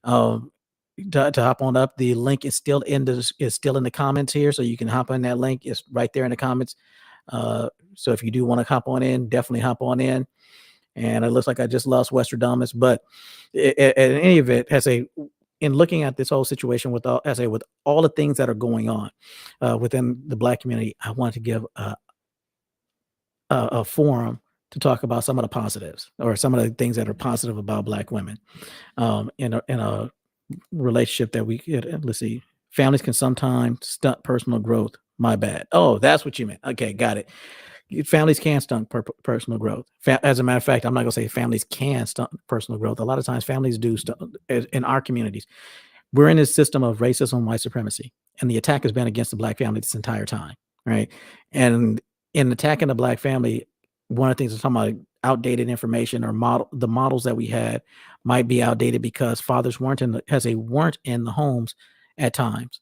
To hop on up. The link is still in the comments here, so you can hop on that link. It's right there in the comments. So if you do want to hop on in, definitely hop on in. And it looks like I just lost Westradamus, but in any event, in looking at this whole situation with all the things that are going on within the Black community, I want to give a forum to talk about some of the positives or some of the things that are positive about Black women in a relationship that we could. Let's see. Families can sometimes stunt personal growth. My bad. Oh, that's what you meant. Okay, got it. Families can stunt personal growth. As a matter of fact, I'm not going to say families can stunt personal growth. A lot of times families do in our communities. We're in this system of racism and white supremacy, and the attack has been against the Black family this entire time, right? And in attacking the Black family, one of the things is talking about outdated information or the models that we had might be outdated because fathers weren't in the homes at times.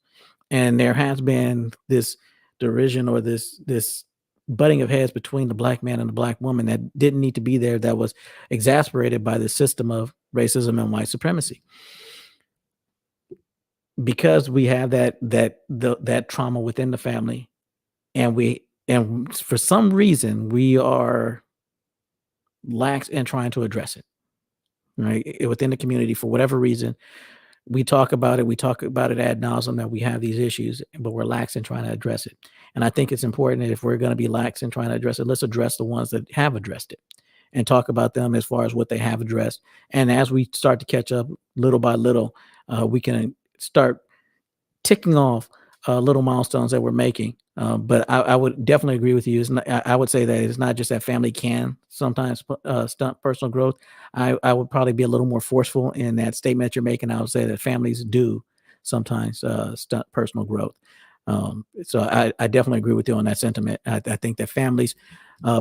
And there has been this derision or this butting of heads between the Black man and the Black woman that didn't need to be there, that was exasperated by the system of racism and white supremacy. Because we have that trauma within the family, and for some reason we are lax in trying to address it, right? Within the community, for whatever reason, we talk about it ad nauseum that we have these issues, but we're lax in trying to address it. And I think it's important that if we're going to be lax in trying to address it, let's address the ones that have addressed it and talk about them as far as what they have addressed. And as we start to catch up little by little, we can start ticking off little milestones that we're making. But I would definitely agree with you. I would say that it's not just that family can sometimes stunt personal growth. I would probably be a little more forceful in that statement you're making. I would say that families do sometimes stunt personal growth. So I definitely agree with you on that sentiment. I think that families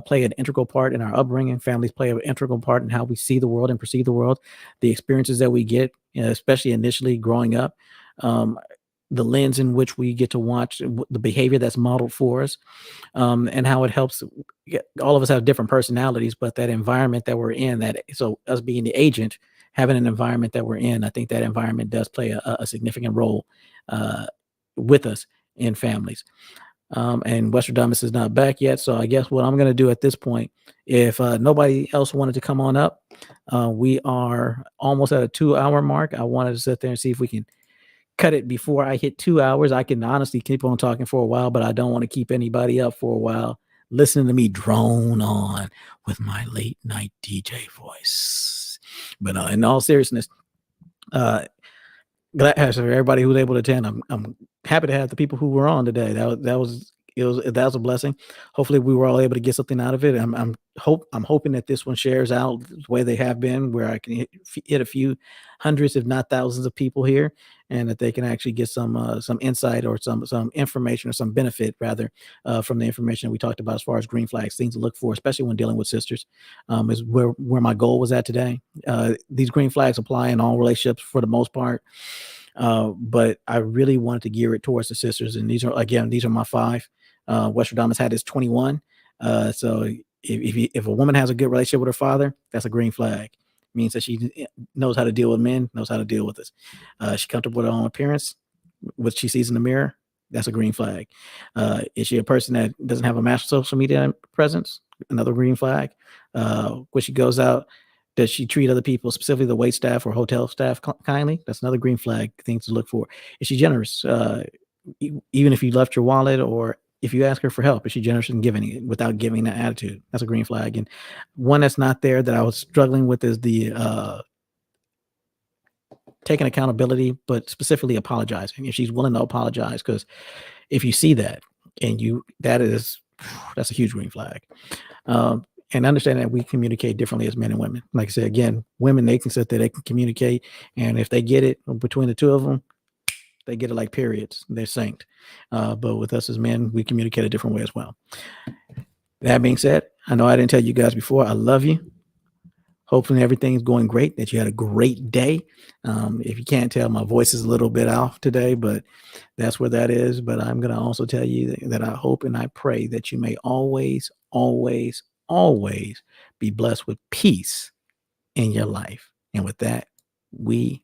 play an integral part in our upbringing. Families play an integral part in how we see the world and perceive the world. The experiences that we get, especially initially growing up, the lens in which we get to watch the behavior that's modeled for us, and how it helps. All of us have different personalities, but that environment that we're in, so us being the agent, having an environment that we're in, I think that environment does play a significant role with us in families. And Westradamus is not back yet, so I guess what I'm going to do at this point, if nobody else wanted to come on up, we are almost at a 2-hour mark. I wanted to sit there and see if we can cut it before I hit 2 hours. I can honestly keep on talking for a while, but I don't want to keep anybody up for a while listening to me drone on with my late night DJ voice. But in all seriousness, glad for everybody who was able to attend. I'm happy to have the people who were on today. That was a blessing. Hopefully we were all able to get something out of it. I'm hoping that this one shares out the way they have been, where I can hit a few hundreds, if not thousands of people here, and that they can actually get some insight or some information or some benefit rather from the information that we talked about as far as green flags, things to look for, especially when dealing with sisters, is where my goal was at today. These green flags apply in all relationships for the most part. But I really wanted to gear it towards the sisters. And these are my 5. Westradamus had his 21. So if a woman has a good relationship with her father, that's a green flag. It means that she knows how to deal with men, knows how to deal with us. She's comfortable with her own appearance, what she sees in the mirror. That's a green flag. Is she a person that doesn't have a massive social media presence? Another green flag. When she goes out, does she treat other people, specifically the wait staff or hotel staff, kindly? That's another green flag thing to look for. Is she generous? Even if you left your wallet or if you ask her for help, is she generous in giving it without giving that attitude? That's a green flag. And one that's not there that I was struggling with is the taking accountability, but specifically apologizing. If she's willing to apologize, because if you see that and that's a huge green flag. And understanding that we communicate differently as men and women. Like I said, again, women, they can sit there, they can communicate. And if they get it between the two of them, they get it like periods. They're synced. But with us as men, we communicate a different way as well. That being said, I know I didn't tell you guys before, I love you. Hopefully everything's going great, that you had a great day. If you can't tell, my voice is a little bit off today, but that's where that is. But I'm going to also tell you that I hope and I pray that you may always, always, always be blessed with peace in your life. And with that, we